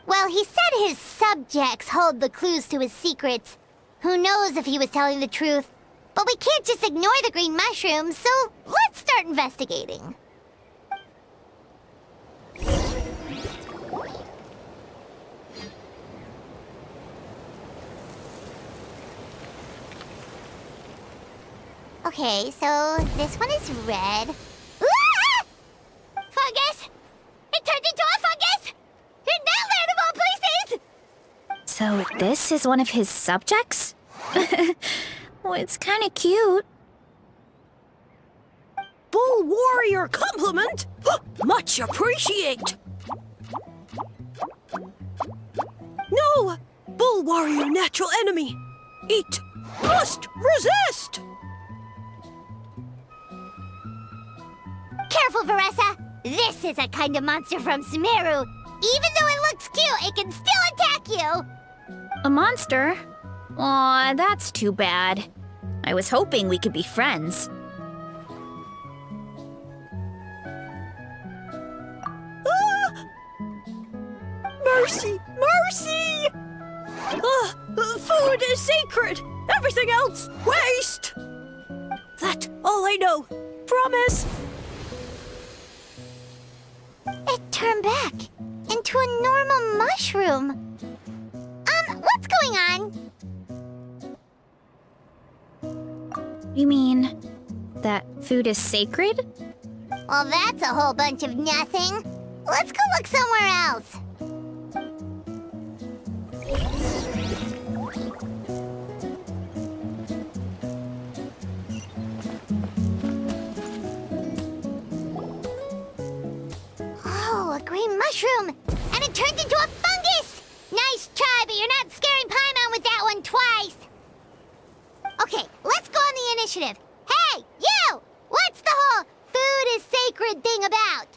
Well, he said his subjects hold the clues to his secrets. Who knows if he was telling the truth? But we can't just ignore the green mushrooms, so let's start investigating. Okay, so this one is red. Ah! Fungus! It turned into a fungus! In that land of all places! So this is one of his subjects? Well, it's kind of cute. Bull warrior compliment? Much appreciate. No! Bull warrior natural enemy. Eat. Must resist! Careful, Varesa! This is a kind of monster from Sumeru. Even though it looks cute, it can still attack you! A monster? Aw, that's too bad. I was hoping we could be friends. Ah! Mercy! Mercy! Food is sacred! Everything else, waste! That's all I know. Promise! It turned back into a normal mushroom. What's going on? You mean that food is sacred? Well, that's a whole bunch of nothing. Let's go look somewhere else. Oh, a green mushroom! And it turned into a fungus! Nice try, but you're not scaring Paimon with that one twice! Okay, let's go on the initiative. Hey, you! What's the whole food is sacred thing about?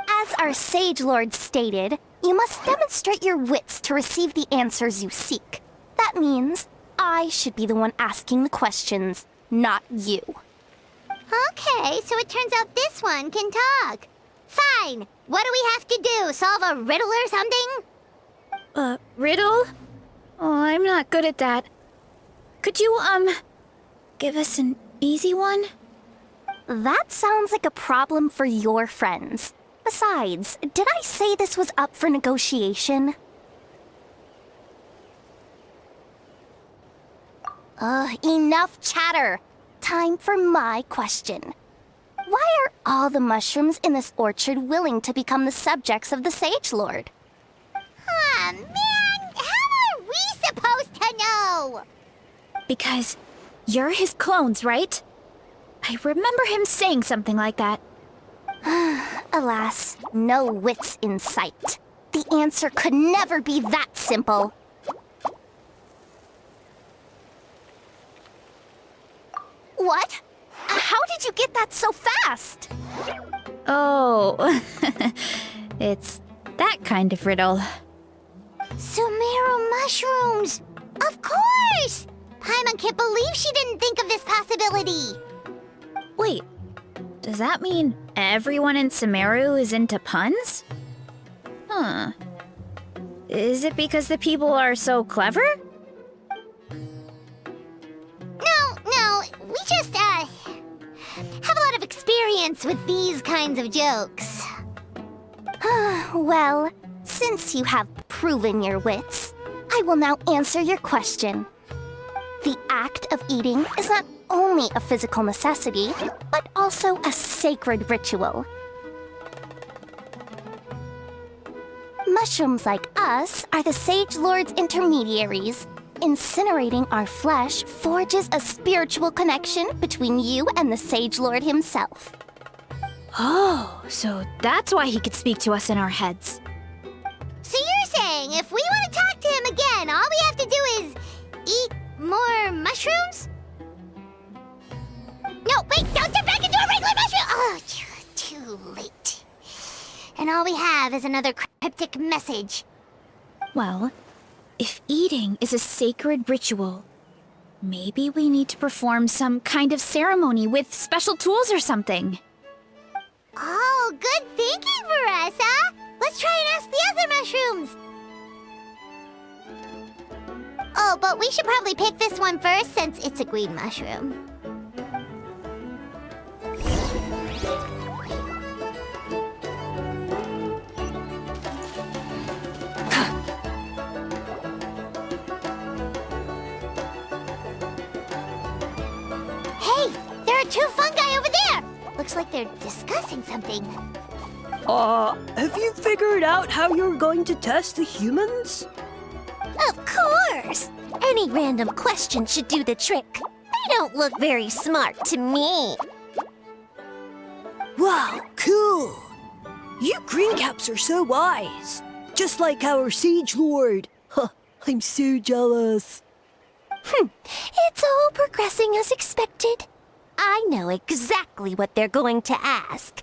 As our Sage Lord stated, you must demonstrate your wits to receive the answers you seek. That means I should be the one asking the questions, not you. Okay, so it turns out this one can talk. Fine. What do we have to do? Solve a riddle or something? Riddle? Oh, I'm not good at that. Could you, give us an easy one? That sounds like a problem for your friends. Besides, did I say this was up for negotiation? Enough chatter. Time for my question. Why are all the mushrooms in this orchard willing to become the subjects of the Sage Lord? Man, how are we supposed to no! Because you're his clones, right? I remember him saying something like that. Alas, no wits in sight. The answer could never be that simple. What? How did you get that so fast? Oh, it's that kind of riddle. Sumeru mushrooms! Of course! Paimon can't believe she didn't think of this possibility! Wait, does that mean everyone in Sumeru is into puns? Huh. Is it because the people are so clever? No, we just, have a lot of experience with these kinds of jokes. Well, since you have proven your wits, I will now answer your question. The act of eating is not only a physical necessity, but also a sacred ritual. Mushrooms like us are the Sage Lord's intermediaries. Incinerating our flesh forges a spiritual connection between you and the Sage Lord himself. Oh, so that's why he could speak to us in our heads. So you're saying if we want to talk to him again, all we have to do is eat more mushrooms? No, wait, don't turn back into a regular mushroom! Oh, too late. And all we have is another cryptic message. Well, if eating is a sacred ritual, maybe we need to perform some kind of ceremony with special tools or something. Oh, good thinking, Varesa! Let's try and ask the other mushrooms! Oh, but we should probably pick this one first since it's a green mushroom. Hey, there are two fungi over there! Looks like they're discussing something. Have you figured out how you're going to test the humans? Of course! Any random question should do the trick. They don't look very smart to me. Wow, cool! You greencaps are so wise. Just like our Sage Lord. Huh, I'm so jealous. It's all progressing as expected. I know exactly what they're going to ask.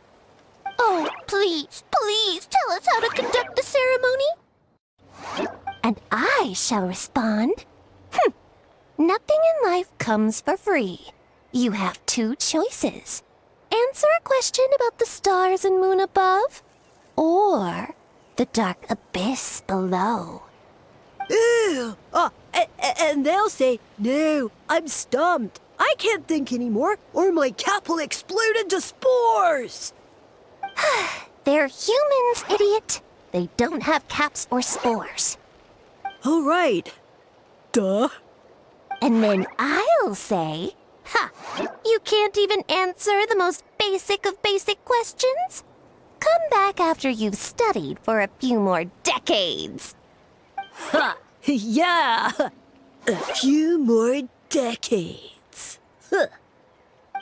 Oh, please tell us how to conduct the ceremony. And I shall respond. Nothing in life comes for free. You have two choices. Answer a question about the stars and moon above, or the dark abyss below. Ew! And they'll say, no, I'm stumped. I can't think anymore, or my cap will explode into spores! They're humans, idiot. They don't have caps or spores. All right. Duh. And then I'll say, you can't even answer the most basic of basic questions? Come back after you've studied for a few more decades. Ha! Yeah! A few more decades. Huh.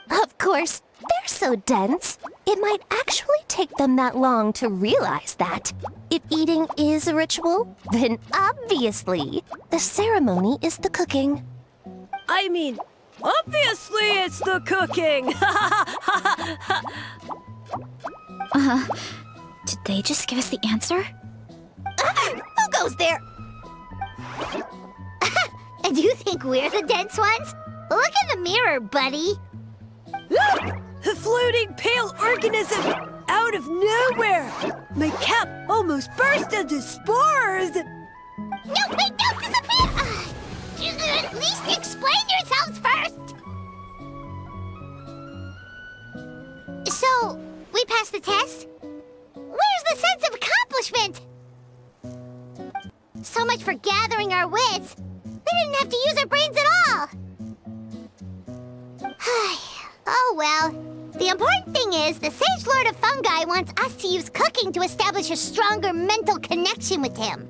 Of course, they're so dense, it might actually take them that long to realize that. If eating is a ritual, then obviously, the ceremony is the cooking. I mean, obviously it's the cooking! Did they just give us the answer? Who goes there? And you think we're the dense ones? Look in the mirror, buddy. A floating pale organism out of nowhere! My cap almost burst into spores! No, wait, don't disappear! At least explain yourselves first! So, we passed the test? Where's the sense of accomplishment? So much for gathering our wits. We didn't have to use our brains at all. Oh well. The important thing is the Sage Lord of Fungi wants us to use cooking to establish a stronger mental connection with him.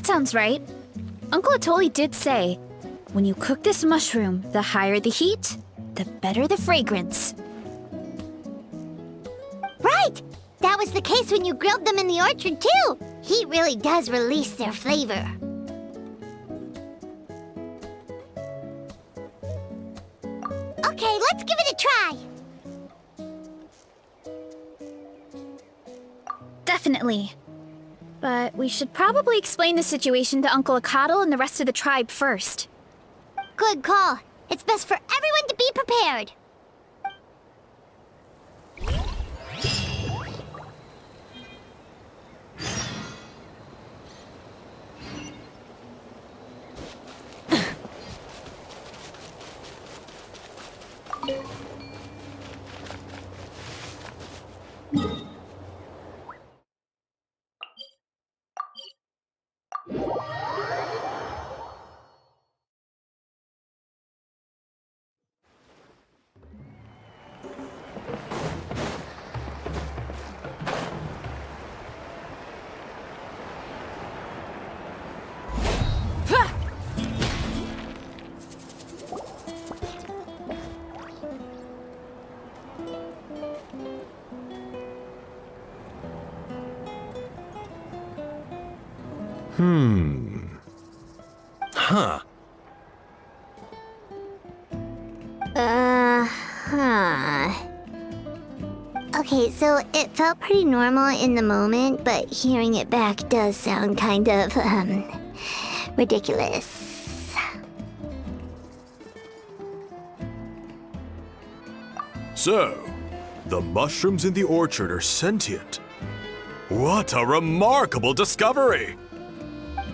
That sounds right. Uncle Atoli did say, when you cook this mushroom, the higher the heat, the better the fragrance. Right! That was the case when you grilled them in the orchard, too. Heat really does release their flavor. Okay, let's give it a try. Definitely. But we should probably explain the situation to Uncle Akatl and the rest of the tribe first. Good call. It's best for everyone to be prepared. Huh. Okay, so it felt pretty normal in the moment, but hearing it back does sound kind of, ridiculous. So, the mushrooms in the orchard are sentient. What a remarkable discovery!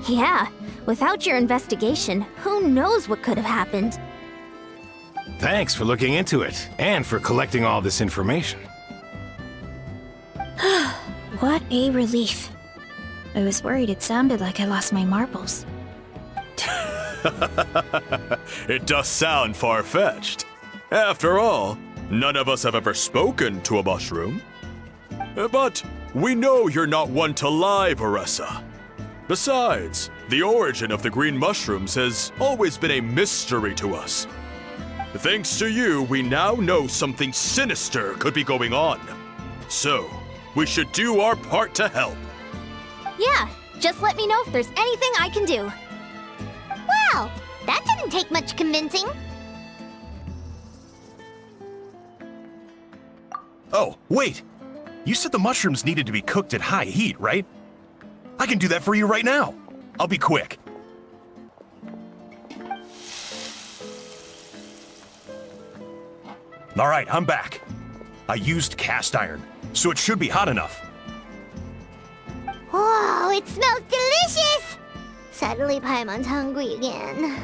Yeah, without your investigation, who knows what could have happened? Thanks for looking into it, and for collecting all this information. What a relief. I was worried it sounded like I lost my marbles. It does sound far-fetched. After all, none of us have ever spoken to a mushroom. But we know you're not one to lie, Varesa. Besides, the origin of the green mushrooms has always been a mystery to us. Thanks to you, we now know something sinister could be going on. So, we should do our part to help. Yeah, just let me know if there's anything I can do. Wow, that didn't take much convincing. Oh, wait! You said the mushrooms needed to be cooked at high heat, right? I can do that for you right now. I'll be quick. All right, I'm back. I used cast iron, so it should be hot enough. Whoa, it smells delicious! Suddenly Paimon's hungry again.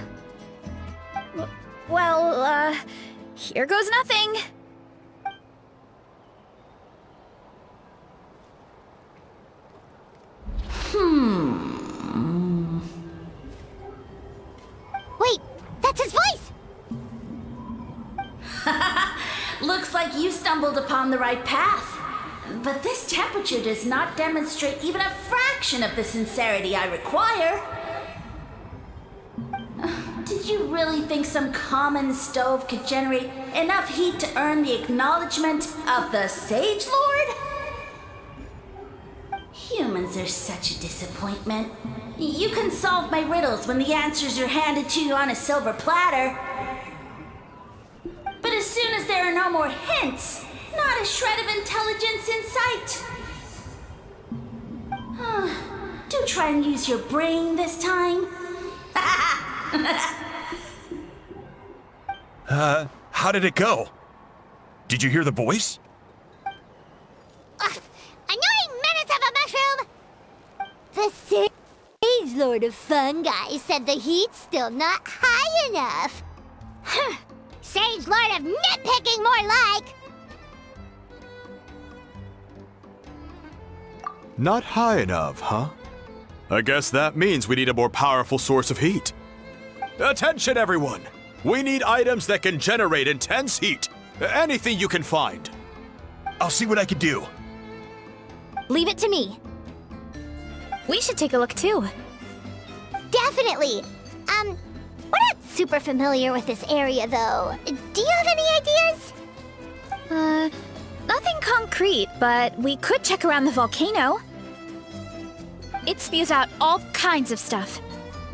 Well, here goes nothing. Wait, that's his voice! Looks like you stumbled upon the right path. But this temperature does not demonstrate even a fraction of the sincerity I require. Did you really think some common stove could generate enough heat to earn the acknowledgement of the Sage Lord? Humans are such a disappointment. You can solve my riddles when the answers are handed to you on a silver platter. But as soon as there are no more hints, not a shred of intelligence in sight. Do try and use your brain this time. How did it go? Did you hear the voice? Annoying menace of a mushroom! The Sage Lord of Fungi said the heat's still not high enough. Sage Lord of Nitpicking, more like! Not high enough, huh? I guess that means we need a more powerful source of heat. Attention, everyone! We need items that can generate intense heat. Anything you can find. I'll see what I can do. Leave it to me. We should take a look too. definitely. We're not super familiar with this area, though. Do you have any ideas? Nothing concrete, but we could check around the volcano. It spews out all kinds of stuff.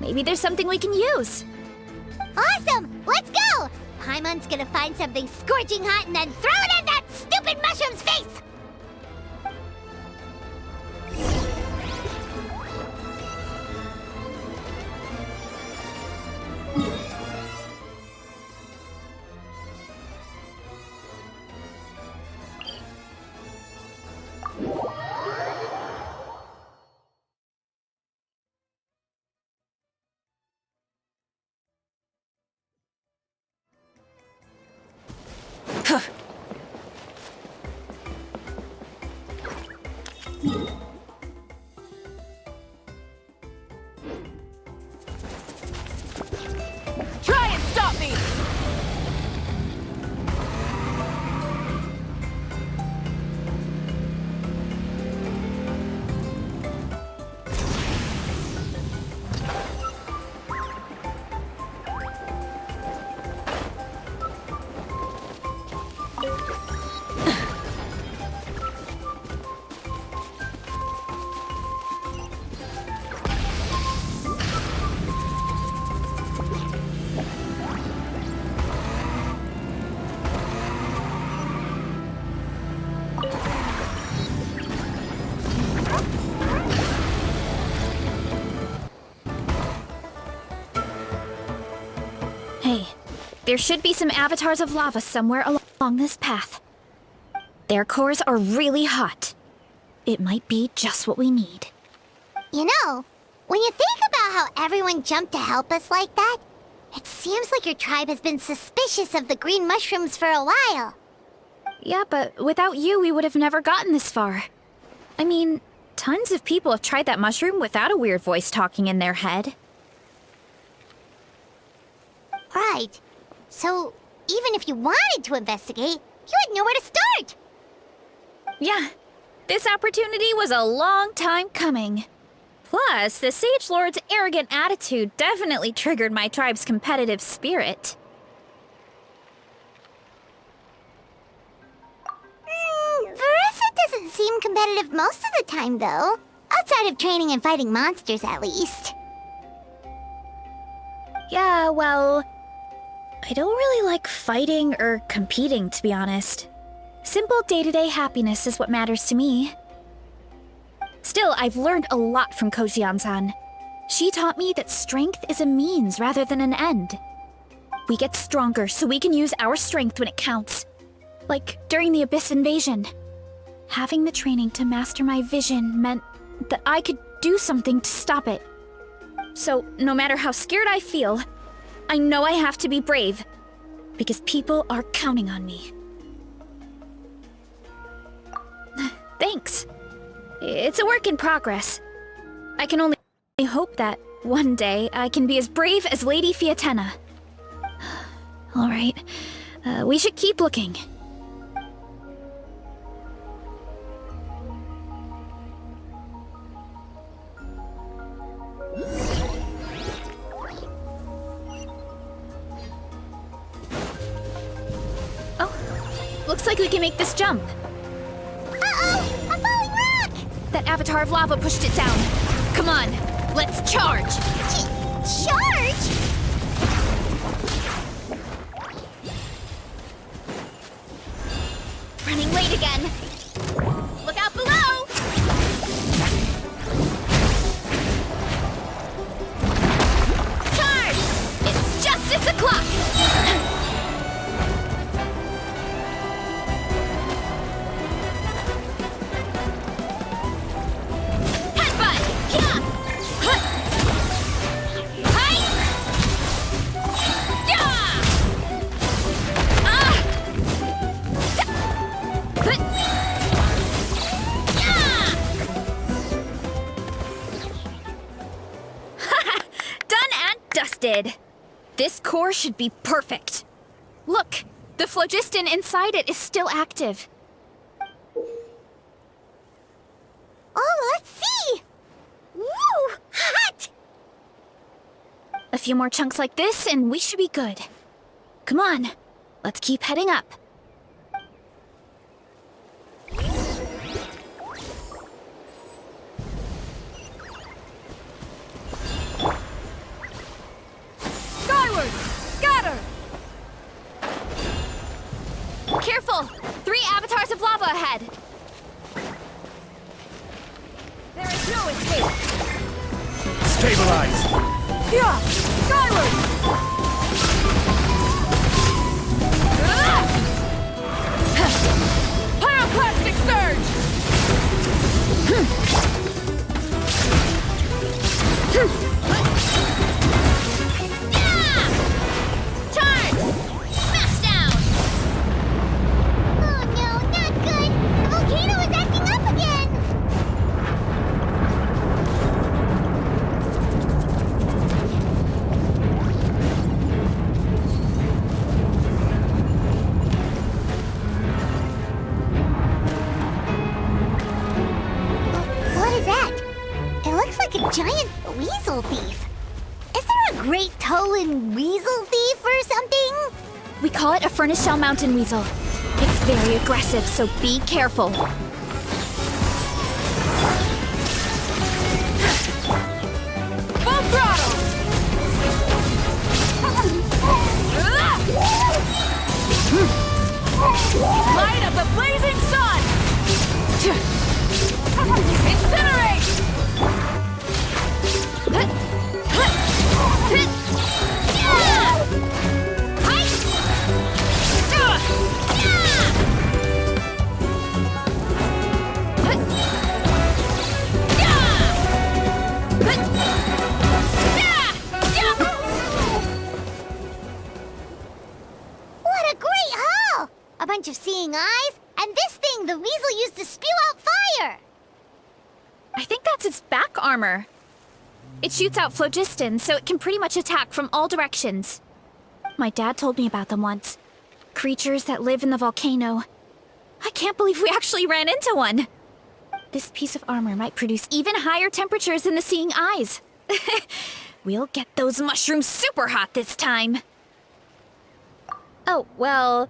Maybe there's something we can use. Awesome! Let's go! Paimon's gonna find something scorching hot and then throw it in that stupid mushroom's face! Try and stop me! Hey, there should be some avatars of lava somewhere along this path. Their cores are really hot. It might be just what we need. You know, when you think about how everyone jumped to help us like that, it seems like your tribe has been suspicious of the green mushrooms for a while. Yeah, but without you, we would have never gotten this far. I mean, tons of people have tried that mushroom without a weird voice talking in their head. Right. So, even if you wanted to investigate, you wouldn't know where to start. Yeah, this opportunity was a long time coming. Plus, the Sage Lord's arrogant attitude definitely triggered my tribe's competitive spirit. Varesa doesn't seem competitive most of the time, though. Outside of training and fighting monsters, at least. Yeah, well, I don't really like fighting or competing, to be honest. Simple day-to-day happiness is what matters to me. Still, I've learned a lot from Kojian-san. She taught me that strength is a means rather than an end. We get stronger so we can use our strength when it counts. Like during the Abyss invasion. Having the training to master my vision meant that I could do something to stop it. So, no matter how scared I feel, I know I have to be brave. Because people are counting on me. Thanks. It's a work in progress. I can only hope that one day I can be as brave as Lady Fiatena. Alright, we should keep looking. Oh, looks like we can make this jump. Uh-oh! A falling rock! That avatar of lava pushed it down. Come on, let's charge! Charge? Running late again. Look out below! Charge! It's justice o'clock! This core should be perfect. Look, the phlogiston inside it is still active. Oh, let's see! Woo! Hot! few more chunks like this, and we should be good. Come on, let's keep heading up. Skyward! Scatter! Careful! 3 avatars of lava ahead! There is no escape! Stabilize! Yeah! Skyward! Pyroclastic surge! Charge! Smash down! Oh no, not good! The volcano is acting up again! What is that? It looks like a giant weasel thief. Is there a great Tolan weasel thief or something? We call it a furnace shell mountain weasel. It's very aggressive, so be careful. Full throttle! Light of the blazing sun! Incinerate! What a great haul! A bunch of seeing eyes, and this thing the weasel used to spew out fire! I think that's its back armor. It shoots out phlogiston, so it can pretty much attack from all directions. My dad told me about them once. Creatures that live in the volcano. I can't believe we actually ran into one. This piece of armor might produce even higher temperatures than the seeing eyes. We'll get those mushrooms super hot this time. Oh, well,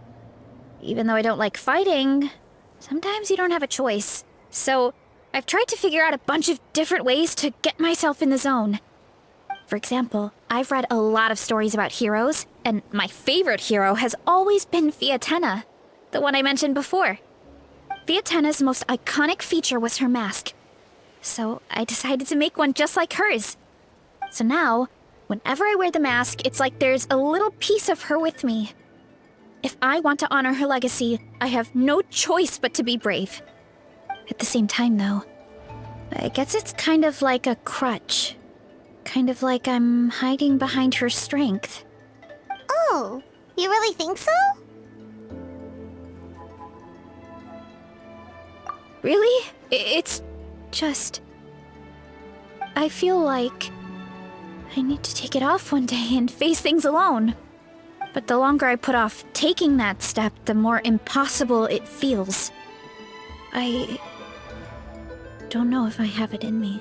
even though I don't like fighting, sometimes you don't have a choice. So I've tried to figure out a bunch of different ways to get myself in the zone. For example, I've read a lot of stories about heroes, and my favorite hero has always been Fiatenna, the one I mentioned before. Fiatenna's most iconic feature was her mask. So I decided to make one just like hers. So now, whenever I wear the mask, it's like there's a little piece of her with me. If I want to honor her legacy, I have no choice but to be brave. At the same time, though, I guess it's kind of like a crutch. Kind of like I'm hiding behind her strength. Oh, you really think so? Really? It's just... I feel like I need to take it off one day and face things alone. But the longer I put off taking that step, the more impossible it feels. I don't know if I have it in me.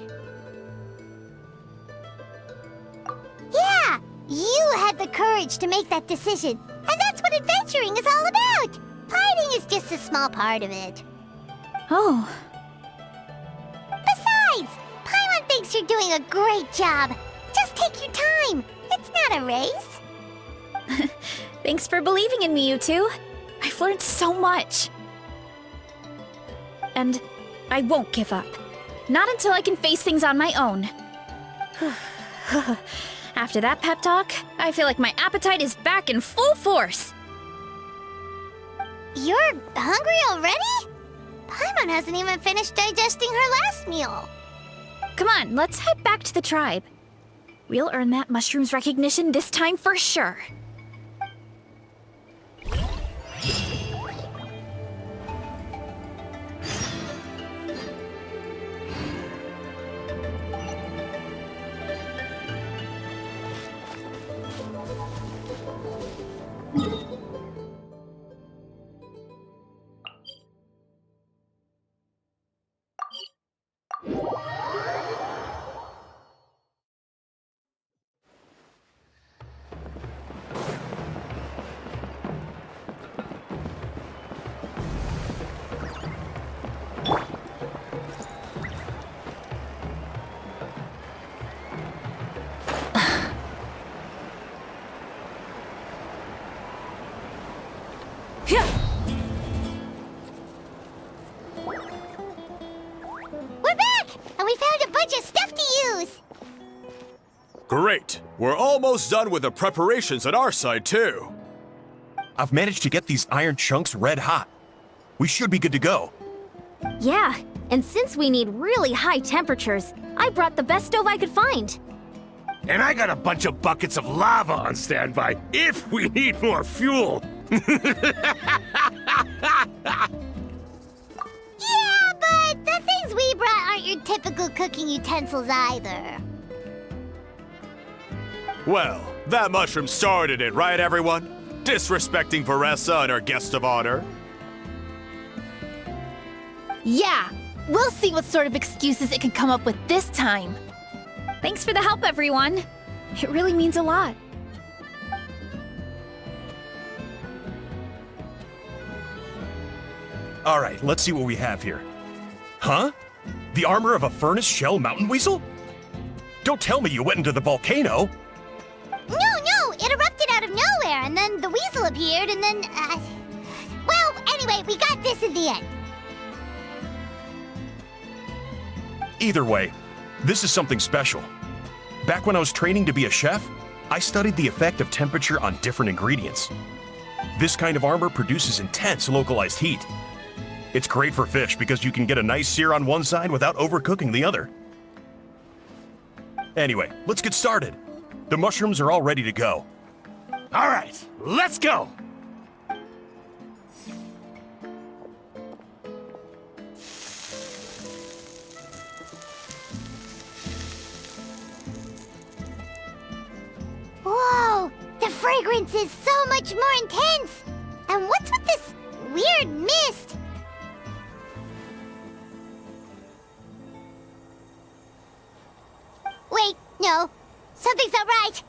Yeah, you had the courage to make that decision. And that's what adventuring is all about. Fighting is just a small part of it. Oh, Besides, Paimon thinks you're doing a great job. Just take your time. It's not a race. thanks for believing in me, you two. I've learned so much. And I won't give up. Not until I can face things on my own. After that pep talk, I feel like my appetite is back in full force. You're hungry already? Paimon hasn't even finished digesting her last meal. Come on, let's head back to the tribe. We'll earn that mushroom's recognition this time for sure. We're back! And we found a bunch of stuff to use! Great! We're almost done with the preparations on our side, too. I've managed to get these iron chunks red hot. We should be good to go. Yeah, and since we need really high temperatures, I brought the best stove I could find. And I got a bunch of buckets of lava on standby if we need more fuel. Yeah, but the things we brought aren't your typical cooking utensils either. Well, that mushroom started it, right, everyone? Disrespecting Varesa and her guest of honor. Yeah, we'll see what sort of excuses it can come up with this time. Thanks for the help, everyone. It really means a lot. All right, let's see what we have here. Huh? The armor of a furnace shell mountain weasel? Don't tell me you went into the volcano. No, it erupted out of nowhere, and then the weasel appeared, and then, well, anyway, we got this in the end. Either way, this is something special. Back when I was training to be a chef, I studied the effect of temperature on different ingredients. This kind of armor produces intense localized heat. It's great for fish because you can get a nice sear on one side without overcooking the other. Anyway, let's get started. The mushrooms are all ready to go. All right, let's go. Whoa, the fragrance is so much more intense. And what's with this weird mist? Wait, no, something's not right.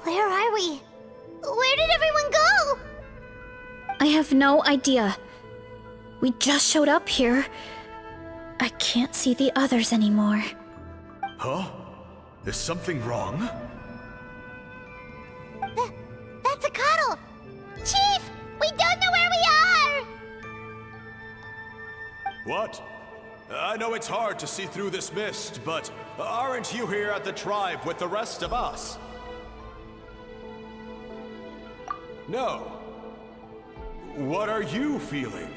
Where are we? Where did everyone go? I have no idea. We just showed up here. I can't see the others anymore. Huh? Is something wrong? That's a cuddle. Chief, we don't know where we are. What? I know it's hard to see through this mist, but aren't you here at the tribe with the rest of us? No. What are you feeling?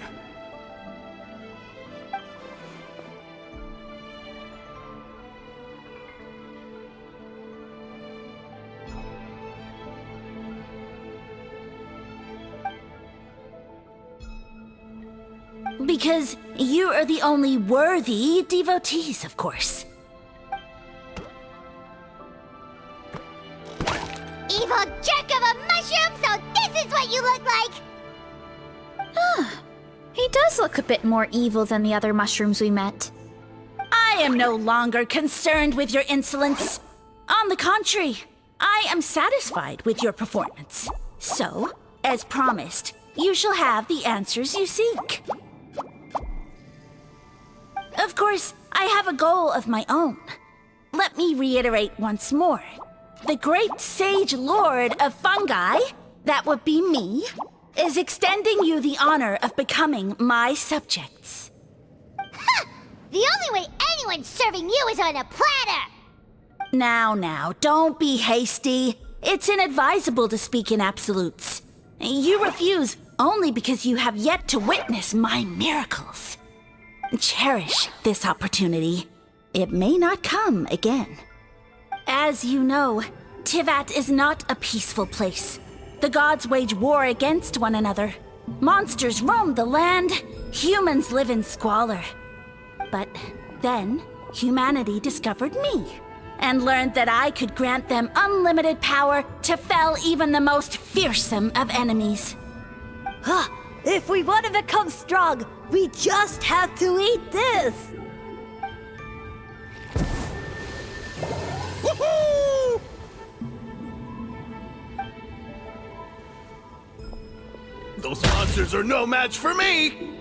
Because you are the only worthy devotees, of course. Evil jerk of a mushroom, so this is what you look like! He does look a bit more evil than the other mushrooms we met. I am no longer concerned with your insolence. On the contrary, I am satisfied with your performance. So, as promised, you shall have the answers you seek. Of course, I have a goal of my own. Let me reiterate once more. The great sage lord of fungi, that would be me, is extending you the honor of becoming my subjects. Ha! The only way anyone's serving you is on a platter! Now, don't be hasty. It's inadvisable to speak in absolutes. You refuse only because you have yet to witness my miracles. Cherish this opportunity. It may not come again. As you know, Tivat is not a peaceful place. The gods wage war against one another. Monsters roam the land. Humans live in squalor. But then, humanity discovered me and learned that I could grant them unlimited power to fell even the most fearsome of enemies. If we want to become strong, we just have to eat this. Woohoo! Those monsters are no match for me!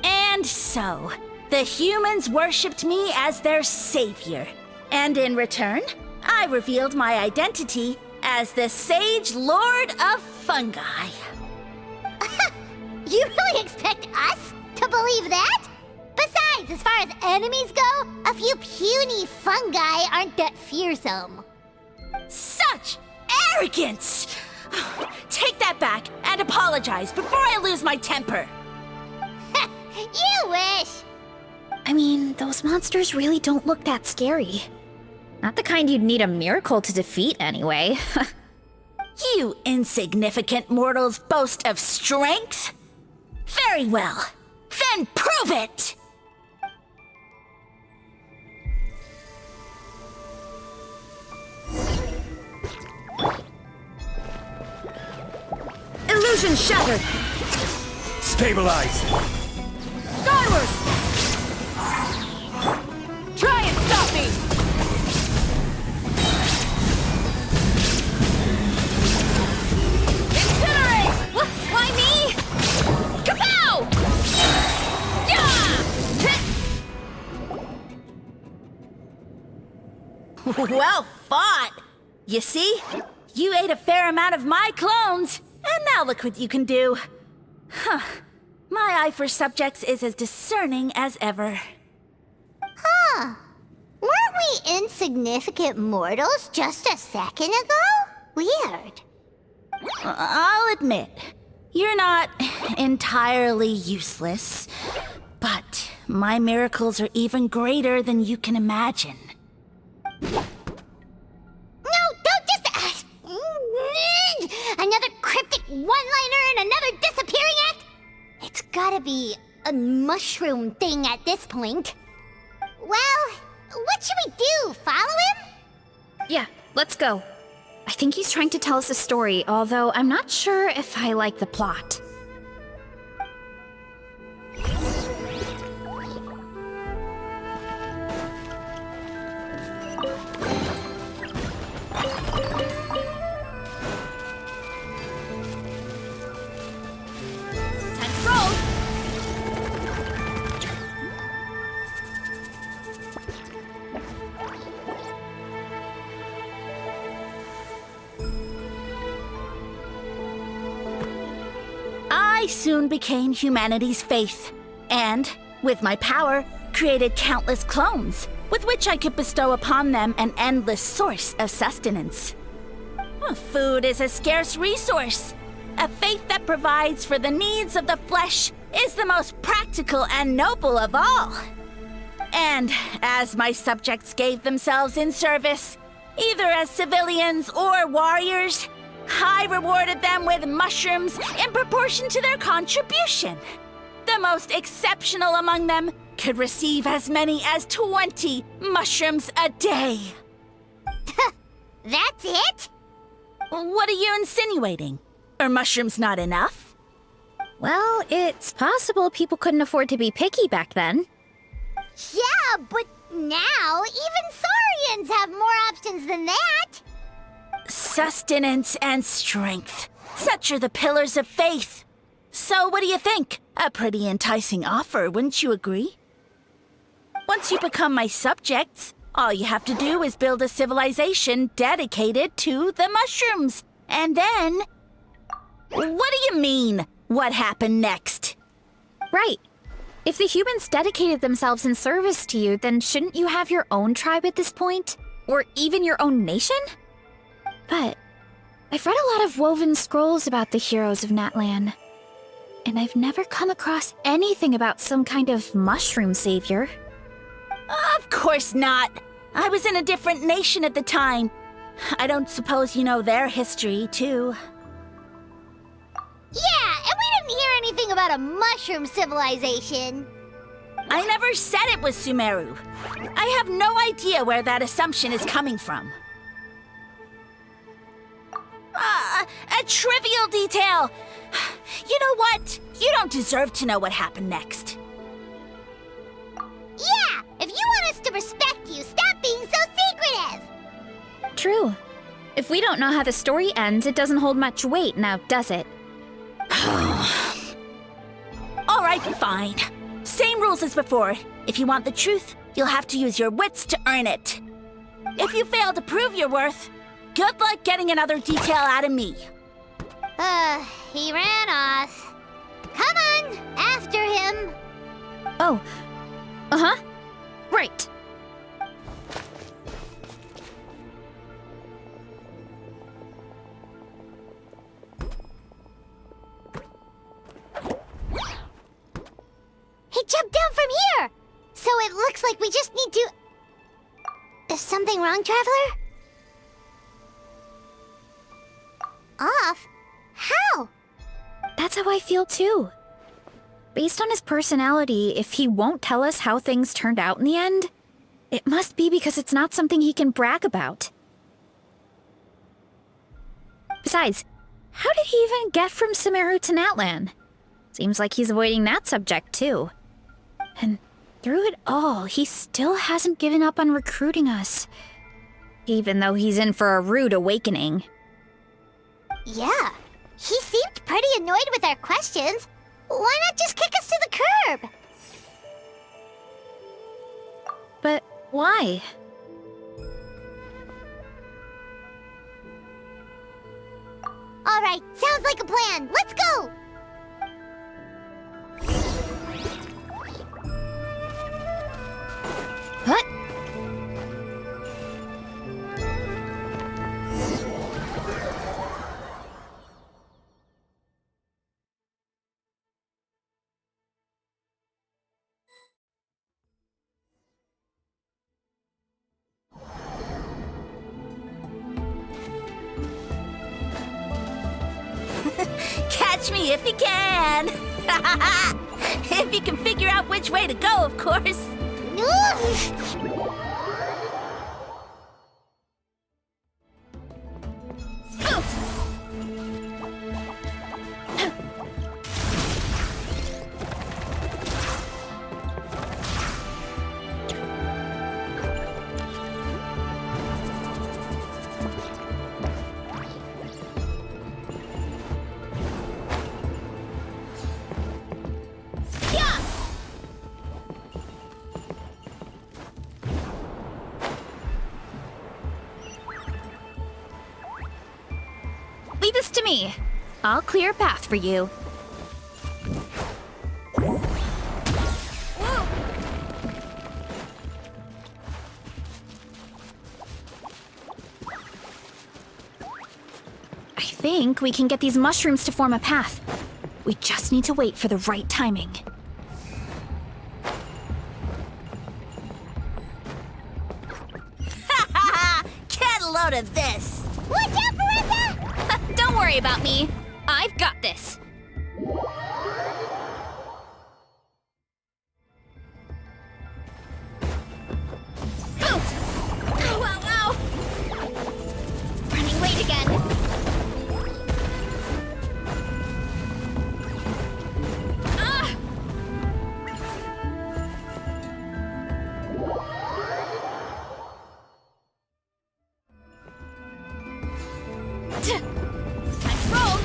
And so, the humans worshipped me as their savior. And in return, I revealed my identity as the Sage Lord of Fungi. You really expect us to believe that? Besides, as far as enemies go, a few puny fungi aren't that fearsome. Such arrogance! Take that back and apologize before I lose my temper. You wish! I mean, those monsters really don't look that scary. Not the kind you'd need a miracle to defeat, anyway. You insignificant mortals boast of strength? Very well. Then prove it! Illusion shattered! Stabilize! Skyward! Try and stop me! Incinerate! Why me? Kapow! Yeah! Well fought! You see? You ate a fair amount of my clones, and now look what you can do. Huh. My eye for subjects is as discerning as ever. Huh. Weren't we insignificant mortals just a second ago? Weird. I'll admit, you're not entirely useless, but my miracles are even greater than you can imagine. No, don't just... another cryptic one-liner and another disappearing act? It's gotta be a mushroom thing at this point. Well, what should we do? Follow him? Yeah, let's go. I think he's trying to tell us a story, although I'm not sure if I like the plot. I soon became humanity's faith, and, with my power, created countless clones, with which I could bestow upon them an endless source of sustenance. Food is a scarce resource. A faith that provides for the needs of the flesh is the most practical and noble of all. And as my subjects gave themselves in service, either as civilians or warriors, I rewarded them with mushrooms in proportion to their contribution. The most exceptional among them could receive as many as 20 mushrooms a day. That's it? What are you insinuating? Are mushrooms not enough? Well, it's possible people couldn't afford to be picky back then. Yeah, but now even saurians have more options than that. Sustenance and strength. Such are the pillars of faith. So what do you think? A pretty enticing offer, wouldn't you agree? Once you become my subjects, all you have to do is build a civilization dedicated to the mushrooms. And then... What do you mean, what happened next? Right. If the humans dedicated themselves in service to you, then shouldn't you have your own tribe at this point? Or even your own nation? But I've read a lot of woven scrolls about the heroes of Natlan, and I've never come across anything about some kind of mushroom savior. Of course not. I was in a different nation at the time. I don't suppose you know their history, too. Yeah, and we didn't hear anything about a mushroom civilization. I never said it was Sumeru. I have no idea where that assumption is coming from. A trivial detail. You know what? You don't deserve to know what happened next. Yeah, if you want us to respect you, stop being so secretive. True. If we don't know how the story ends, it doesn't hold much weight now, does it? All right, fine. Same rules as before. If you want the truth, you'll have to use your wits to earn it. If you fail to prove your worth, good luck getting another detail out of me. He ran off. Come on, after him. Oh. Uh-huh. Right. He jumped down from here! So it looks like we just need to... Is something wrong, Traveler? Off? How? That's how I feel too. Based on his personality, if he won't tell us how things turned out in the end, it must be because it's not something he can brag about. Besides, how did he even get from Sumeru to Natlan? Seems like he's avoiding that subject too. And through it all, he still hasn't given up on recruiting us. Even though he's in for a rude awakening. Yeah, he seemed pretty annoyed with our questions. Why not just kick us to the curb? But why? All right, sounds like a plan. Let's go! What? Catch me if you can! If you can figure out which way to go, of course. Leave this to me. I'll clear a path for you. I think we can get these mushrooms to form a path. We just need to wait for the right timing. Get a load of this! Watch out, Varesa! Don't worry about me. I've got this. Ow, ow, ow! Running late again. Ah! Nice roll.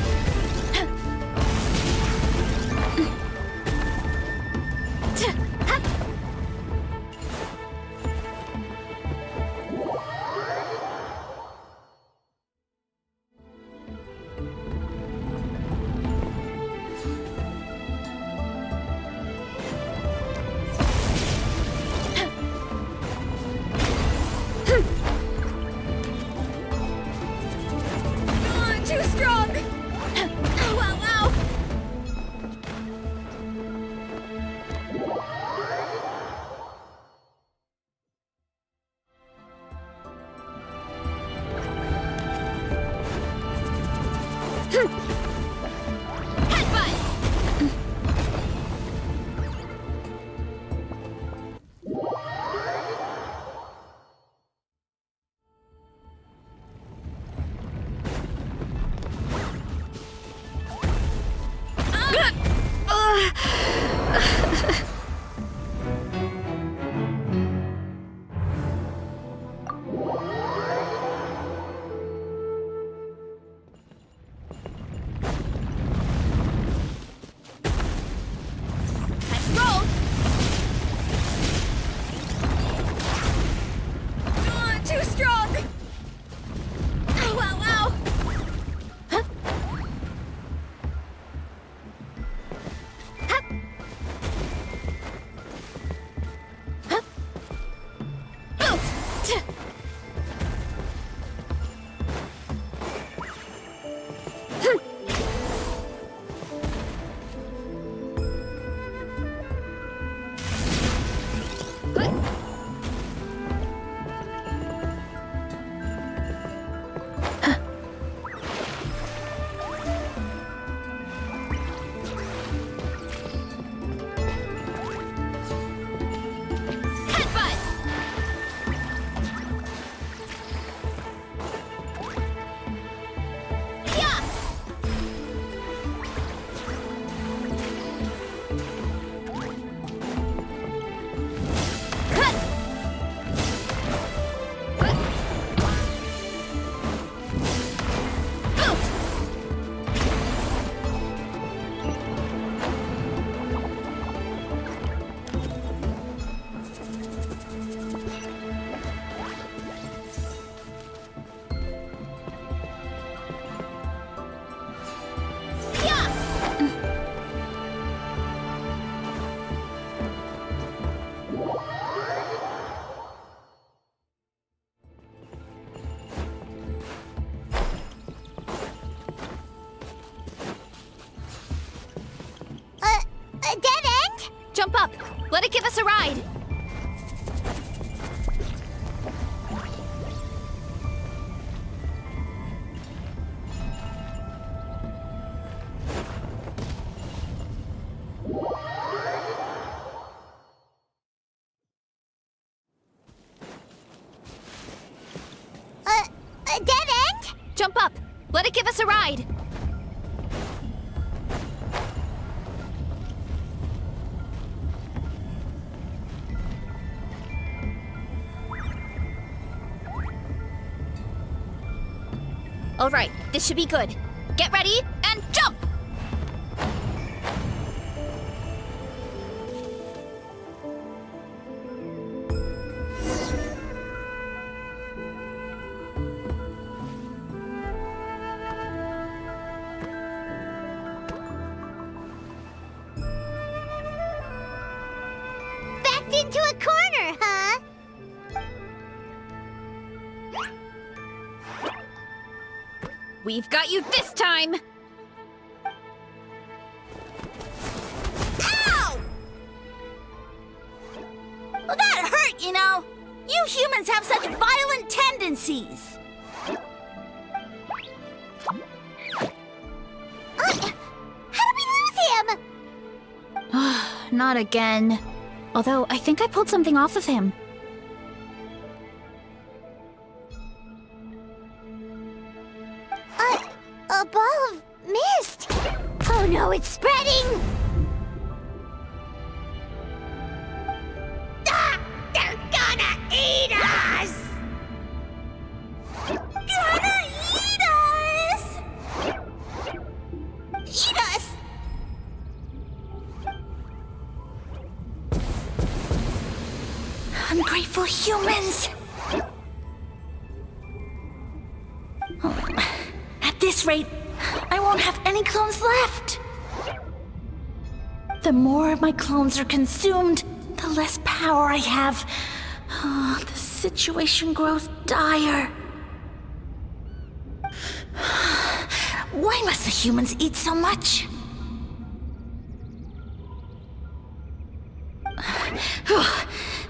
Let's roll! Too strong! Ow, ow, ow! Huh? Hup. Hup. Oof. Tch. Hmm. Headbutt! Yeah! Cut! Oof! Yeah! A dead end? Jump up! Let it give us a ride! A dead end? Jump up! Let it give us a ride! Alright, this should be good. Get ready and jump! Backed into a corner, huh? We've got you this time! Ow! Well, that hurt, you know. You humans have such violent tendencies. How did we lose him? Not again. Although, I think I pulled something off of him. A ball of mist. Oh no, it's spreading! Ah, they're gonna eat us! Gonna eat us! Eat us! Ungrateful humans! At this rate, I won't have any clones left. The more my clones are consumed, the less power I have. Oh, the situation grows dire. Why must the humans eat so much?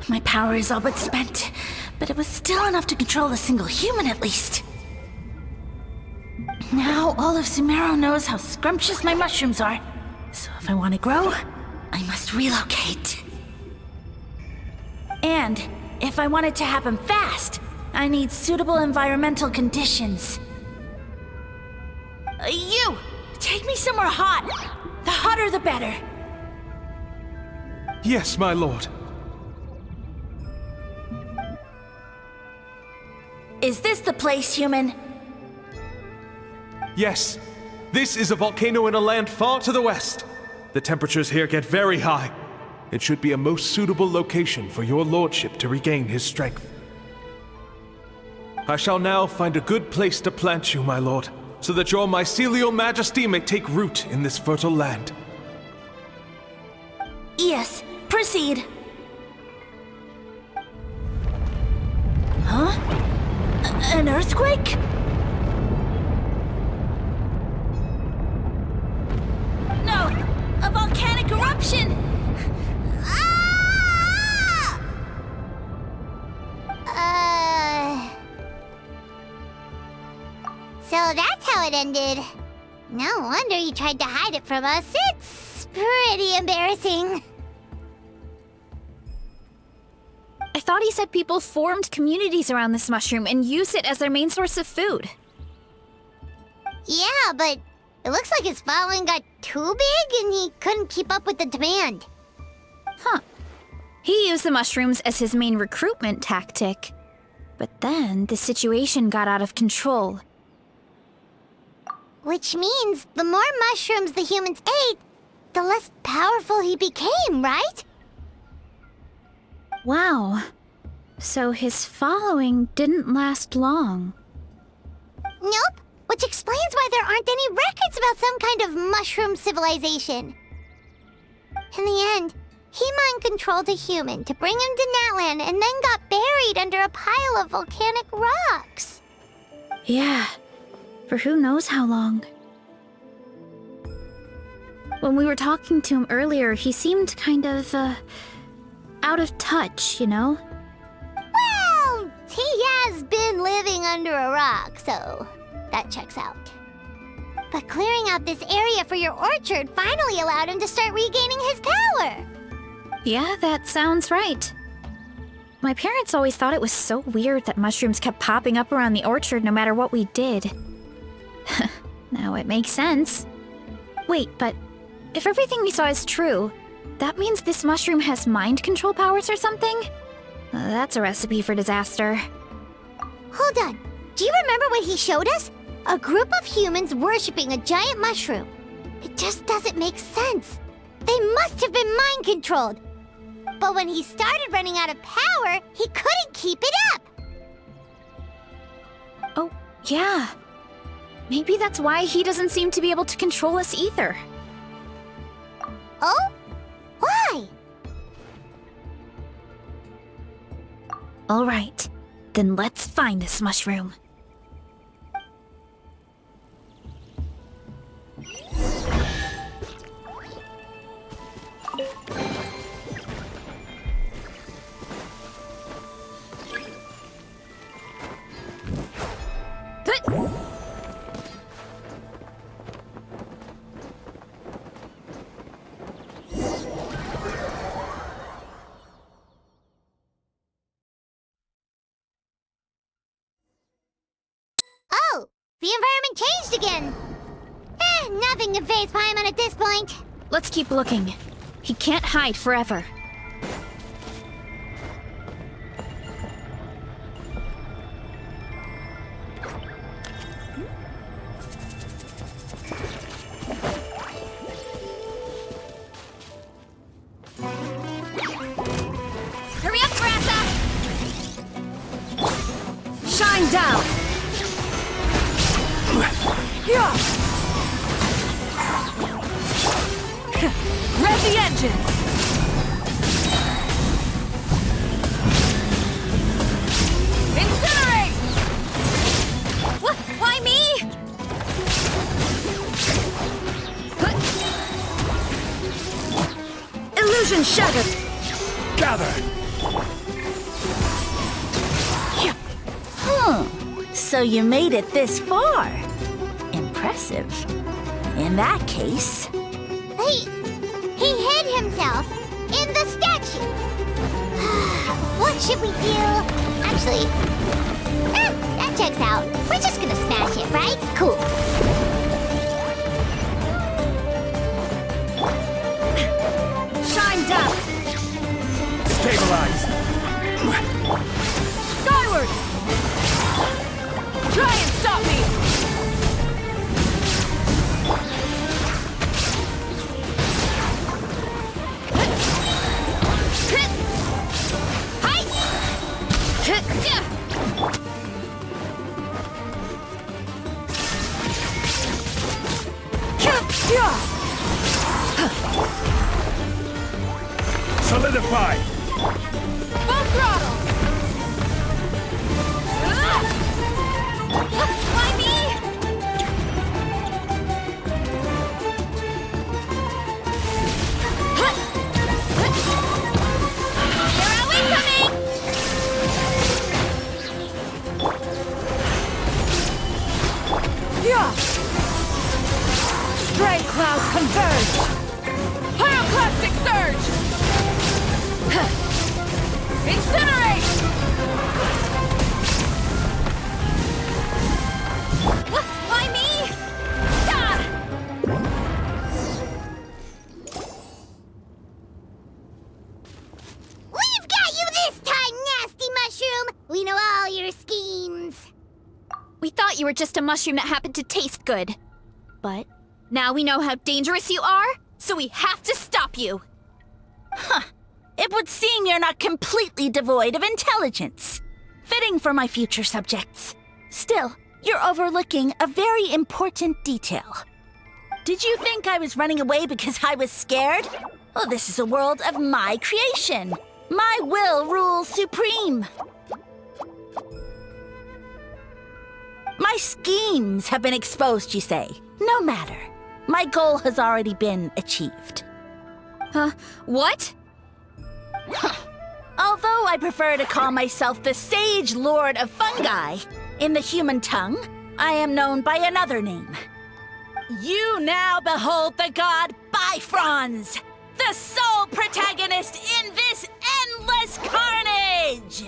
My power is all but spent, but it was still enough to control a single human at least. Now all of Sumeru knows how scrumptious my mushrooms are, so if I want to grow, I must relocate. And if I want it to happen fast, I need suitable environmental conditions. You! Take me somewhere hot! The hotter the better. Yes, my lord. Is this the place, human? Yes. This is a volcano in a land far to the west. The temperatures here get very high. It should be a most suitable location for your lordship to regain his strength. I shall now find a good place to plant you, my lord, so that your mycelial majesty may take root in this fertile land. Yes, proceed. Huh? An earthquake? No! A volcanic eruption! Ah! So that's how it ended. No wonder you tried to hide it from us. It's pretty embarrassing. I thought he said people formed communities around this mushroom and used it as their main source of food. Yeah, but it looks like his following got too big and he couldn't keep up with the demand. Huh. He used the mushrooms as his main recruitment tactic. But then the situation got out of control. Which means the more mushrooms the humans ate, the less powerful he became, right? Wow. So his following didn't last long. Nope, which explains why there aren't any records about some kind of mushroom civilization. In the end, he mind-controlled a human to bring him to Natlan and then got buried under a pile of volcanic rocks. Yeah, for who knows how long. When we were talking to him earlier, he seemed kind of, out of touch, you know? Well, he has been living under a rock, so that checks out. But clearing out this area for your orchard finally allowed him to start regaining his power. Yeah, that sounds right. My parents always thought it was so weird that mushrooms kept popping up around the orchard no matter what we did. Now it makes sense. Wait, but if everything we saw is true, that means this mushroom has mind control powers or something? That's a recipe for disaster. Hold on. Do you remember what he showed us? A group of humans worshipping a giant mushroom. It just doesn't make sense. They must have been mind-controlled. But when he started running out of power, he couldn't keep it up. Oh, yeah. Maybe that's why he doesn't seem to be able to control us either. Oh? Why? All right, then let's find this mushroom. Oh, the environment changed again. Nothing can faze Paimon at this point. Let's keep looking. He can't hide forever. Hurry up, Varesa! Shine down! Yeah! Rev the engines! Incinerate! What? Why me? Illusion shattered! Gather! So you made it this far. Impressive. In that case... He hid himself in the statue. What should we do? Actually, that checks out. We're just gonna smash it, right? Cool. Shine down! neutralized! Skyward! Try and stop me! Solidify! Full throttle! Why me? Where are we coming? Yeah! Strength clouds converge! Pyroclastic surge! Incinerate! Why me? Ah! We've got you this time, nasty mushroom! We know all your schemes. We thought you were just a mushroom that happened to taste good. But now we know how dangerous you are, so we have to stop you. It would seem you're not completely devoid of intelligence. Fitting for my future subjects. Still, you're overlooking a very important detail. Did you think I was running away because I was scared? Oh, this is a world of my creation. My will rules supreme. My schemes have been exposed, you say. No matter. My goal has already been achieved. What? Although I prefer to call myself the Sage Lord of Fungi, in the human tongue, I am known by another name. You now behold the god Bifrons, the sole protagonist in this endless carnage!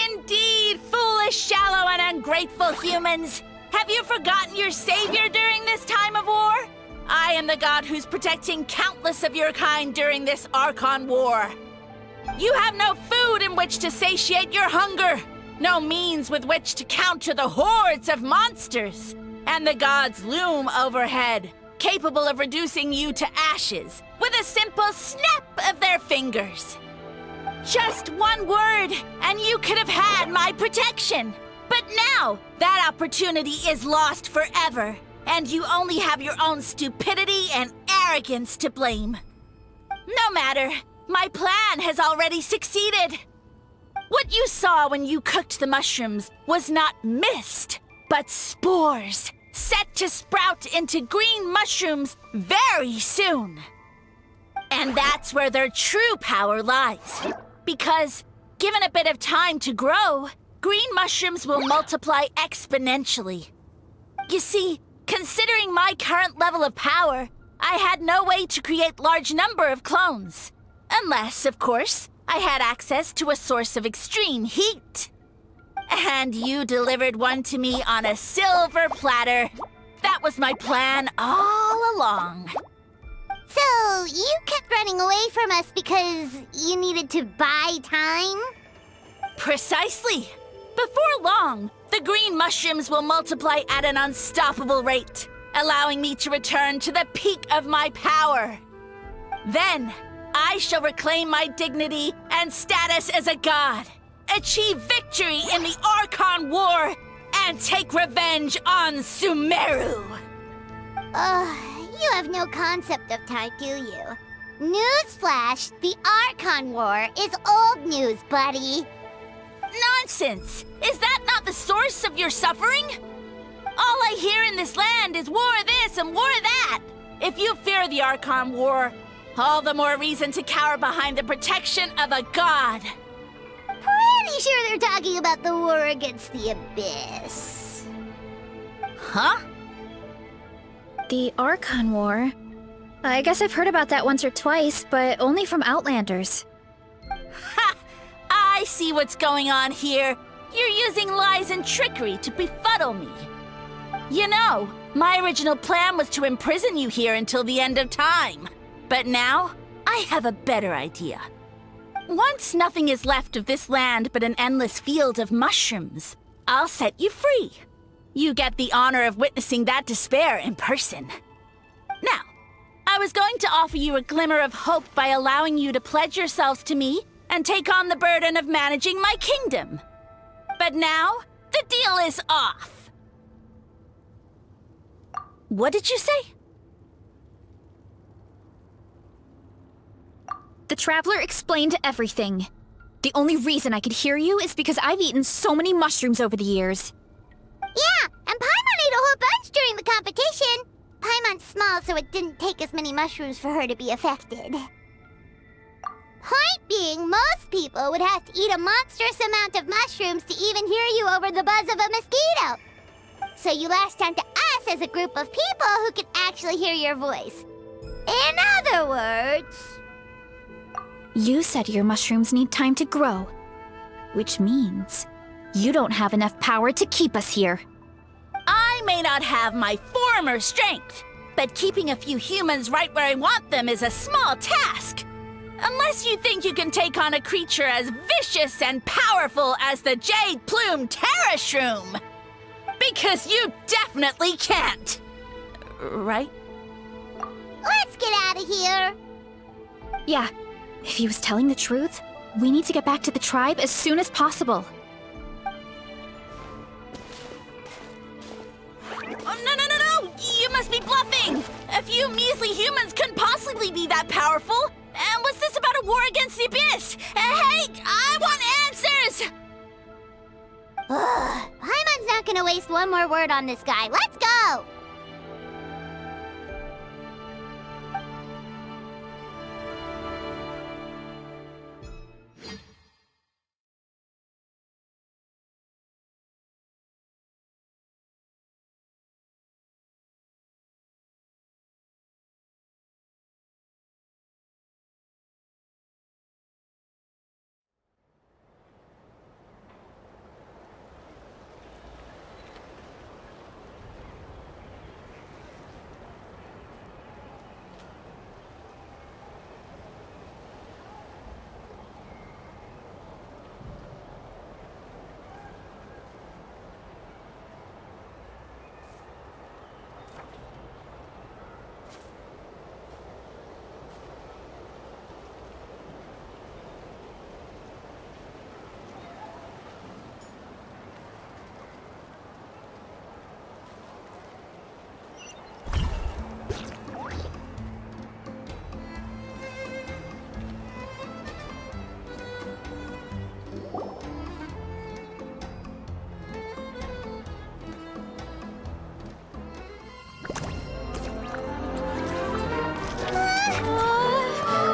Indeed, foolish, shallow, and ungrateful humans! Have you forgotten your savior during this time of war? I am the god who's protecting countless of your kind during this Archon War. You have no food in which to satiate your hunger, no means with which to counter the hordes of monsters, and the gods loom overhead, capable of reducing you to ashes with a simple snap of their fingers. Just one word, and you could have had my protection. But now, that opportunity is lost forever, and you only have your own stupidity and arrogance to blame. No matter, my plan has already succeeded. What you saw when you cooked the mushrooms was not mist, but spores, set to sprout into green mushrooms very soon. And that's where their true power lies. Because, given a bit of time to grow, green mushrooms will multiply exponentially. You see, considering my current level of power, I had no way to create large number of clones. Unless, of course, I had access to a source of extreme heat. And you delivered one to me on a silver platter. That was my plan all along. So, you kept running away from us because you needed to buy time? Precisely. Before long, the green mushrooms will multiply at an unstoppable rate, allowing me to return to the peak of my power. Then, I shall reclaim my dignity and status as a god, achieve victory in the Archon War, and take revenge on Sumeru. You have no concept of time, do you? Newsflash, the Archon War is old news, buddy. Nonsense! Is that not the source of your suffering? All I hear in this land is war this and war that. If you fear the Archon War, all the more reason to cower behind the protection of a god. Pretty sure they're talking about the war against the Abyss. Huh? The Archon War? I guess I've heard about that once or twice, but only from Outlanders. Ha! I see what's going on here. You're using lies and trickery to befuddle me. You know, my original plan was to imprison you here until the end of time. But now, I have a better idea. Once nothing is left of this land but an endless field of mushrooms, I'll set you free. You get the honor of witnessing that despair in person. Now, I was going to offer you a glimmer of hope by allowing you to pledge yourselves to me and take on the burden of managing my kingdom. But now, the deal is off. What did you say? The Traveler explained everything. The only reason I could hear you is because I've eaten so many mushrooms over the years. Yeah, and Paimon ate a whole bunch during the competition. Paimon's small, so it didn't take as many mushrooms for her to be affected. Point being, most people would have to eat a monstrous amount of mushrooms to even hear you over the buzz of a mosquito. So you latched onto us as a group of people who could actually hear your voice. In other words... You said your mushrooms need time to grow, which means you don't have enough power to keep us here. I may not have my former strength, but keeping a few humans right where I want them is a small task. Unless you think you can take on a creature as vicious and powerful as the Jade-Plume Terrashroom. Because you definitely can't. Right? Let's get out of here. Yeah, if he was telling the truth, we need to get back to the tribe as soon as possible. Oh, no! You must be bluffing! A few measly humans couldn't possibly be that powerful! And what's this about a war against the Abyss? Hey, I want answers! Paimon's not gonna waste one more word on this guy. Let's go!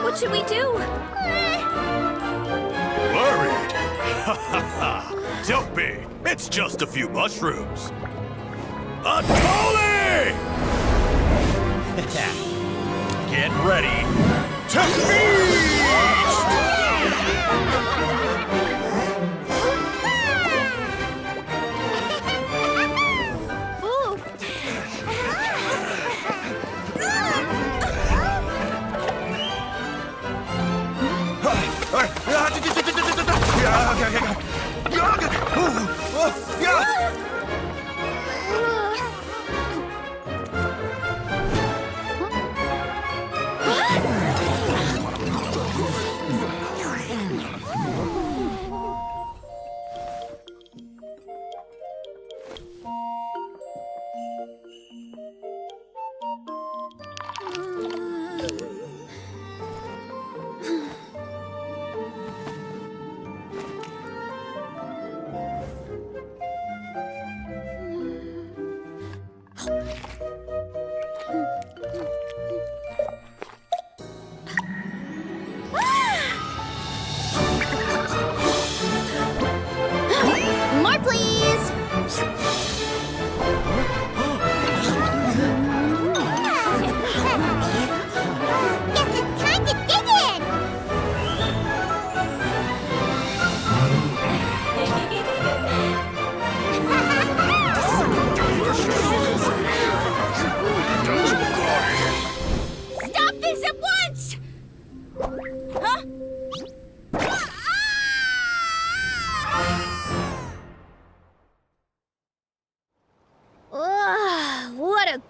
What should we do? Worried? Ha ha ha! Don't be! It's just a few mushrooms. Atoli! Get ready to feast!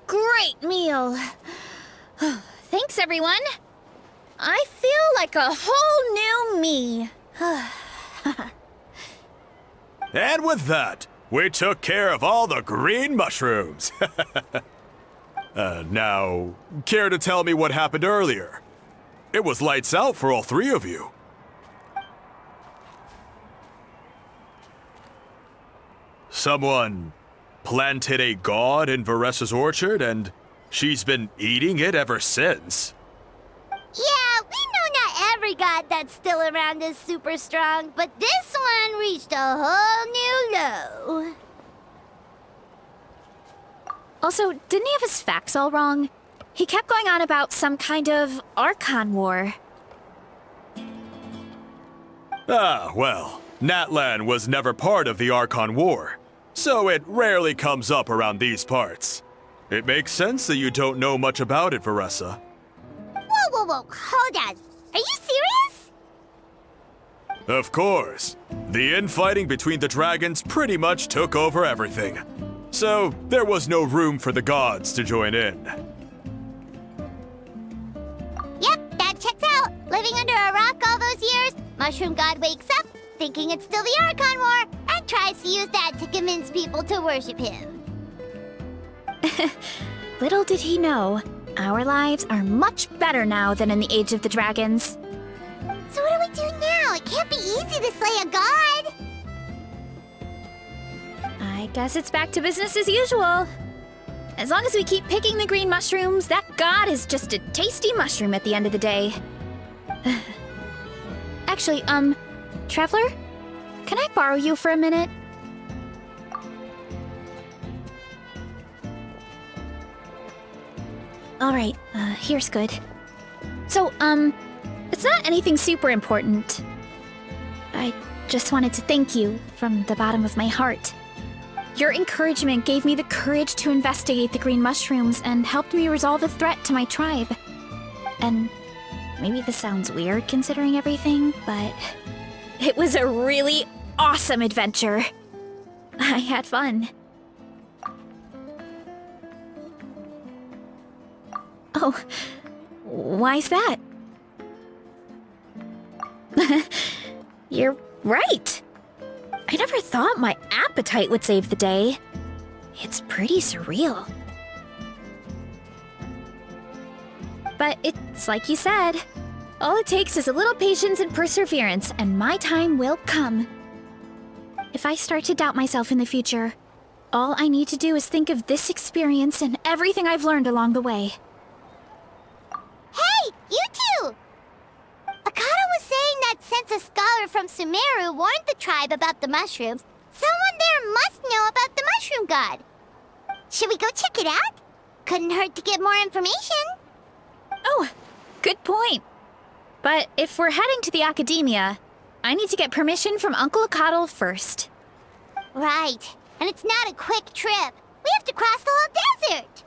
great meal. Thanks, everyone. I feel like a whole new me. And with that, we took care of all the green mushrooms. Now, care to tell me what happened earlier? It was lights out for all three of you. Someone planted a god in Varesa's orchard, and she's been eating it ever since. Yeah, we know not every god that's still around is super strong, but this one reached a whole new low. Also, didn't he have his facts all wrong? He kept going on about some kind of Archon War. Ah, well, Natlan was never part of the Archon War, so it rarely comes up around these parts. It makes sense that you don't know much about it, Varesa. Whoa, hold on. Are you serious? Of course. The infighting between the dragons pretty much took over everything. So, there was no room for the gods to join in. Yep, that checks out. Living under a rock all those years, Mushroom God wakes up, thinking it's still the Archon War, and tries to use that to convince people to worship him. Little did he know, our lives are much better now than in the Age of the Dragons. So what do we do now? It can't be easy to slay a god. I guess it's back to business as usual. As long as we keep picking the green mushrooms, that god is just a tasty mushroom at the end of the day. Actually, Traveler? Can I borrow you for a minute? Alright, here's good. So, it's not anything super important. I just wanted to thank you from the bottom of my heart. Your encouragement gave me the courage to investigate the green mushrooms and helped me resolve a threat to my tribe. And maybe this sounds weird considering everything, but it was a really awesome adventure. I had fun. Oh, why's that? You're right. I never thought my appetite would save the day. It's pretty surreal. But it's like you said. All it takes is a little patience and perseverance, and my time will come. If I start to doubt myself in the future, all I need to do is think of this experience and everything I've learned along the way. Hey, you two! Akata was saying that since a scholar from Sumeru warned the tribe about the mushrooms, someone there must know about the mushroom god. Should we go check it out? Couldn't hurt to get more information. Oh, good point. But if we're heading to the academia, I need to get permission from Uncle Akatl first. Right, and it's not a quick trip. We have to cross the whole desert.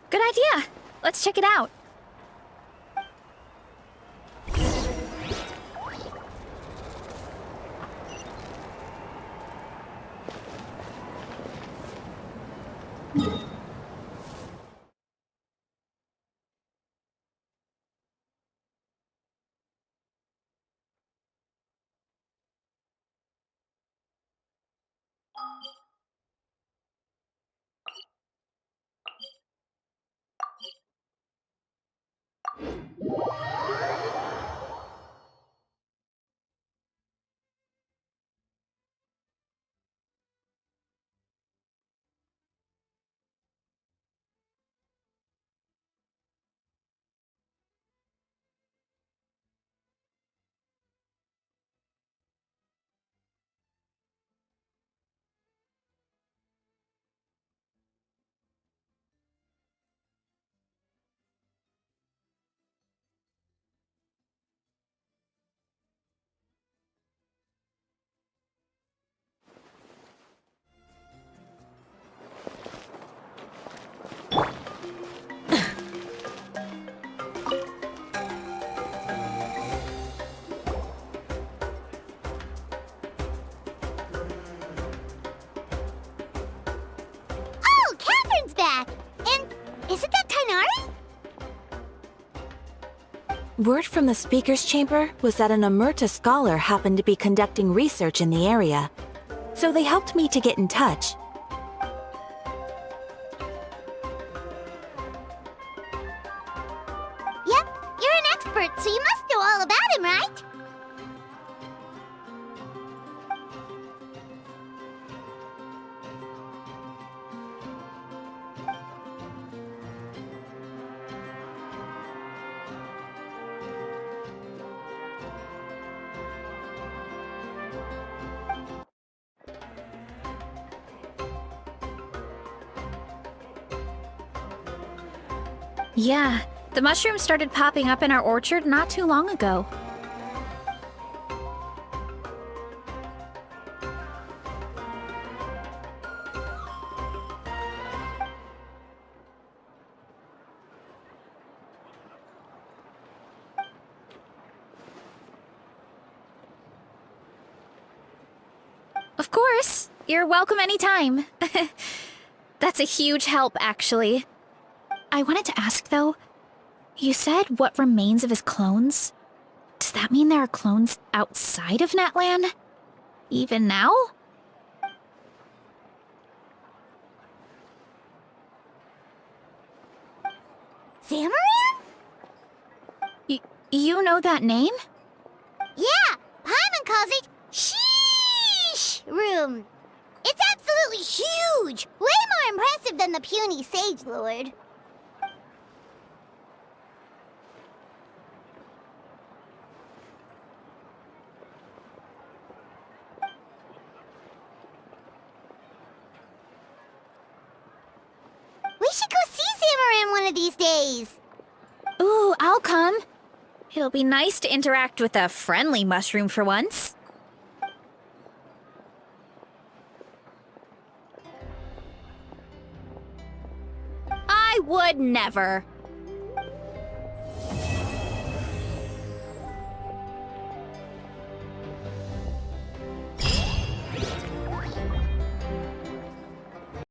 Good idea. Let's check it out. Word from the speaker's chamber was that an Emerta scholar happened to be conducting research in the area, so they helped me to get in touch. Yep, you're an expert, so you must know all about him, right? Yeah, the mushrooms started popping up in our orchard not too long ago. Of course, you're welcome anytime. That's a huge help, actually. I wanted to ask, though, you said what remains of his clones? Does that mean there are clones outside of Natlan? Even now? Zamaran? You know that name? Yeah, Paimon calls it Sheesh Room. It's absolutely huge! Way more impressive than the puny Sage Lord. We should go see Zamaran one of these days. Ooh, I'll come. It'll be nice to interact with a friendly mushroom for once. I would never.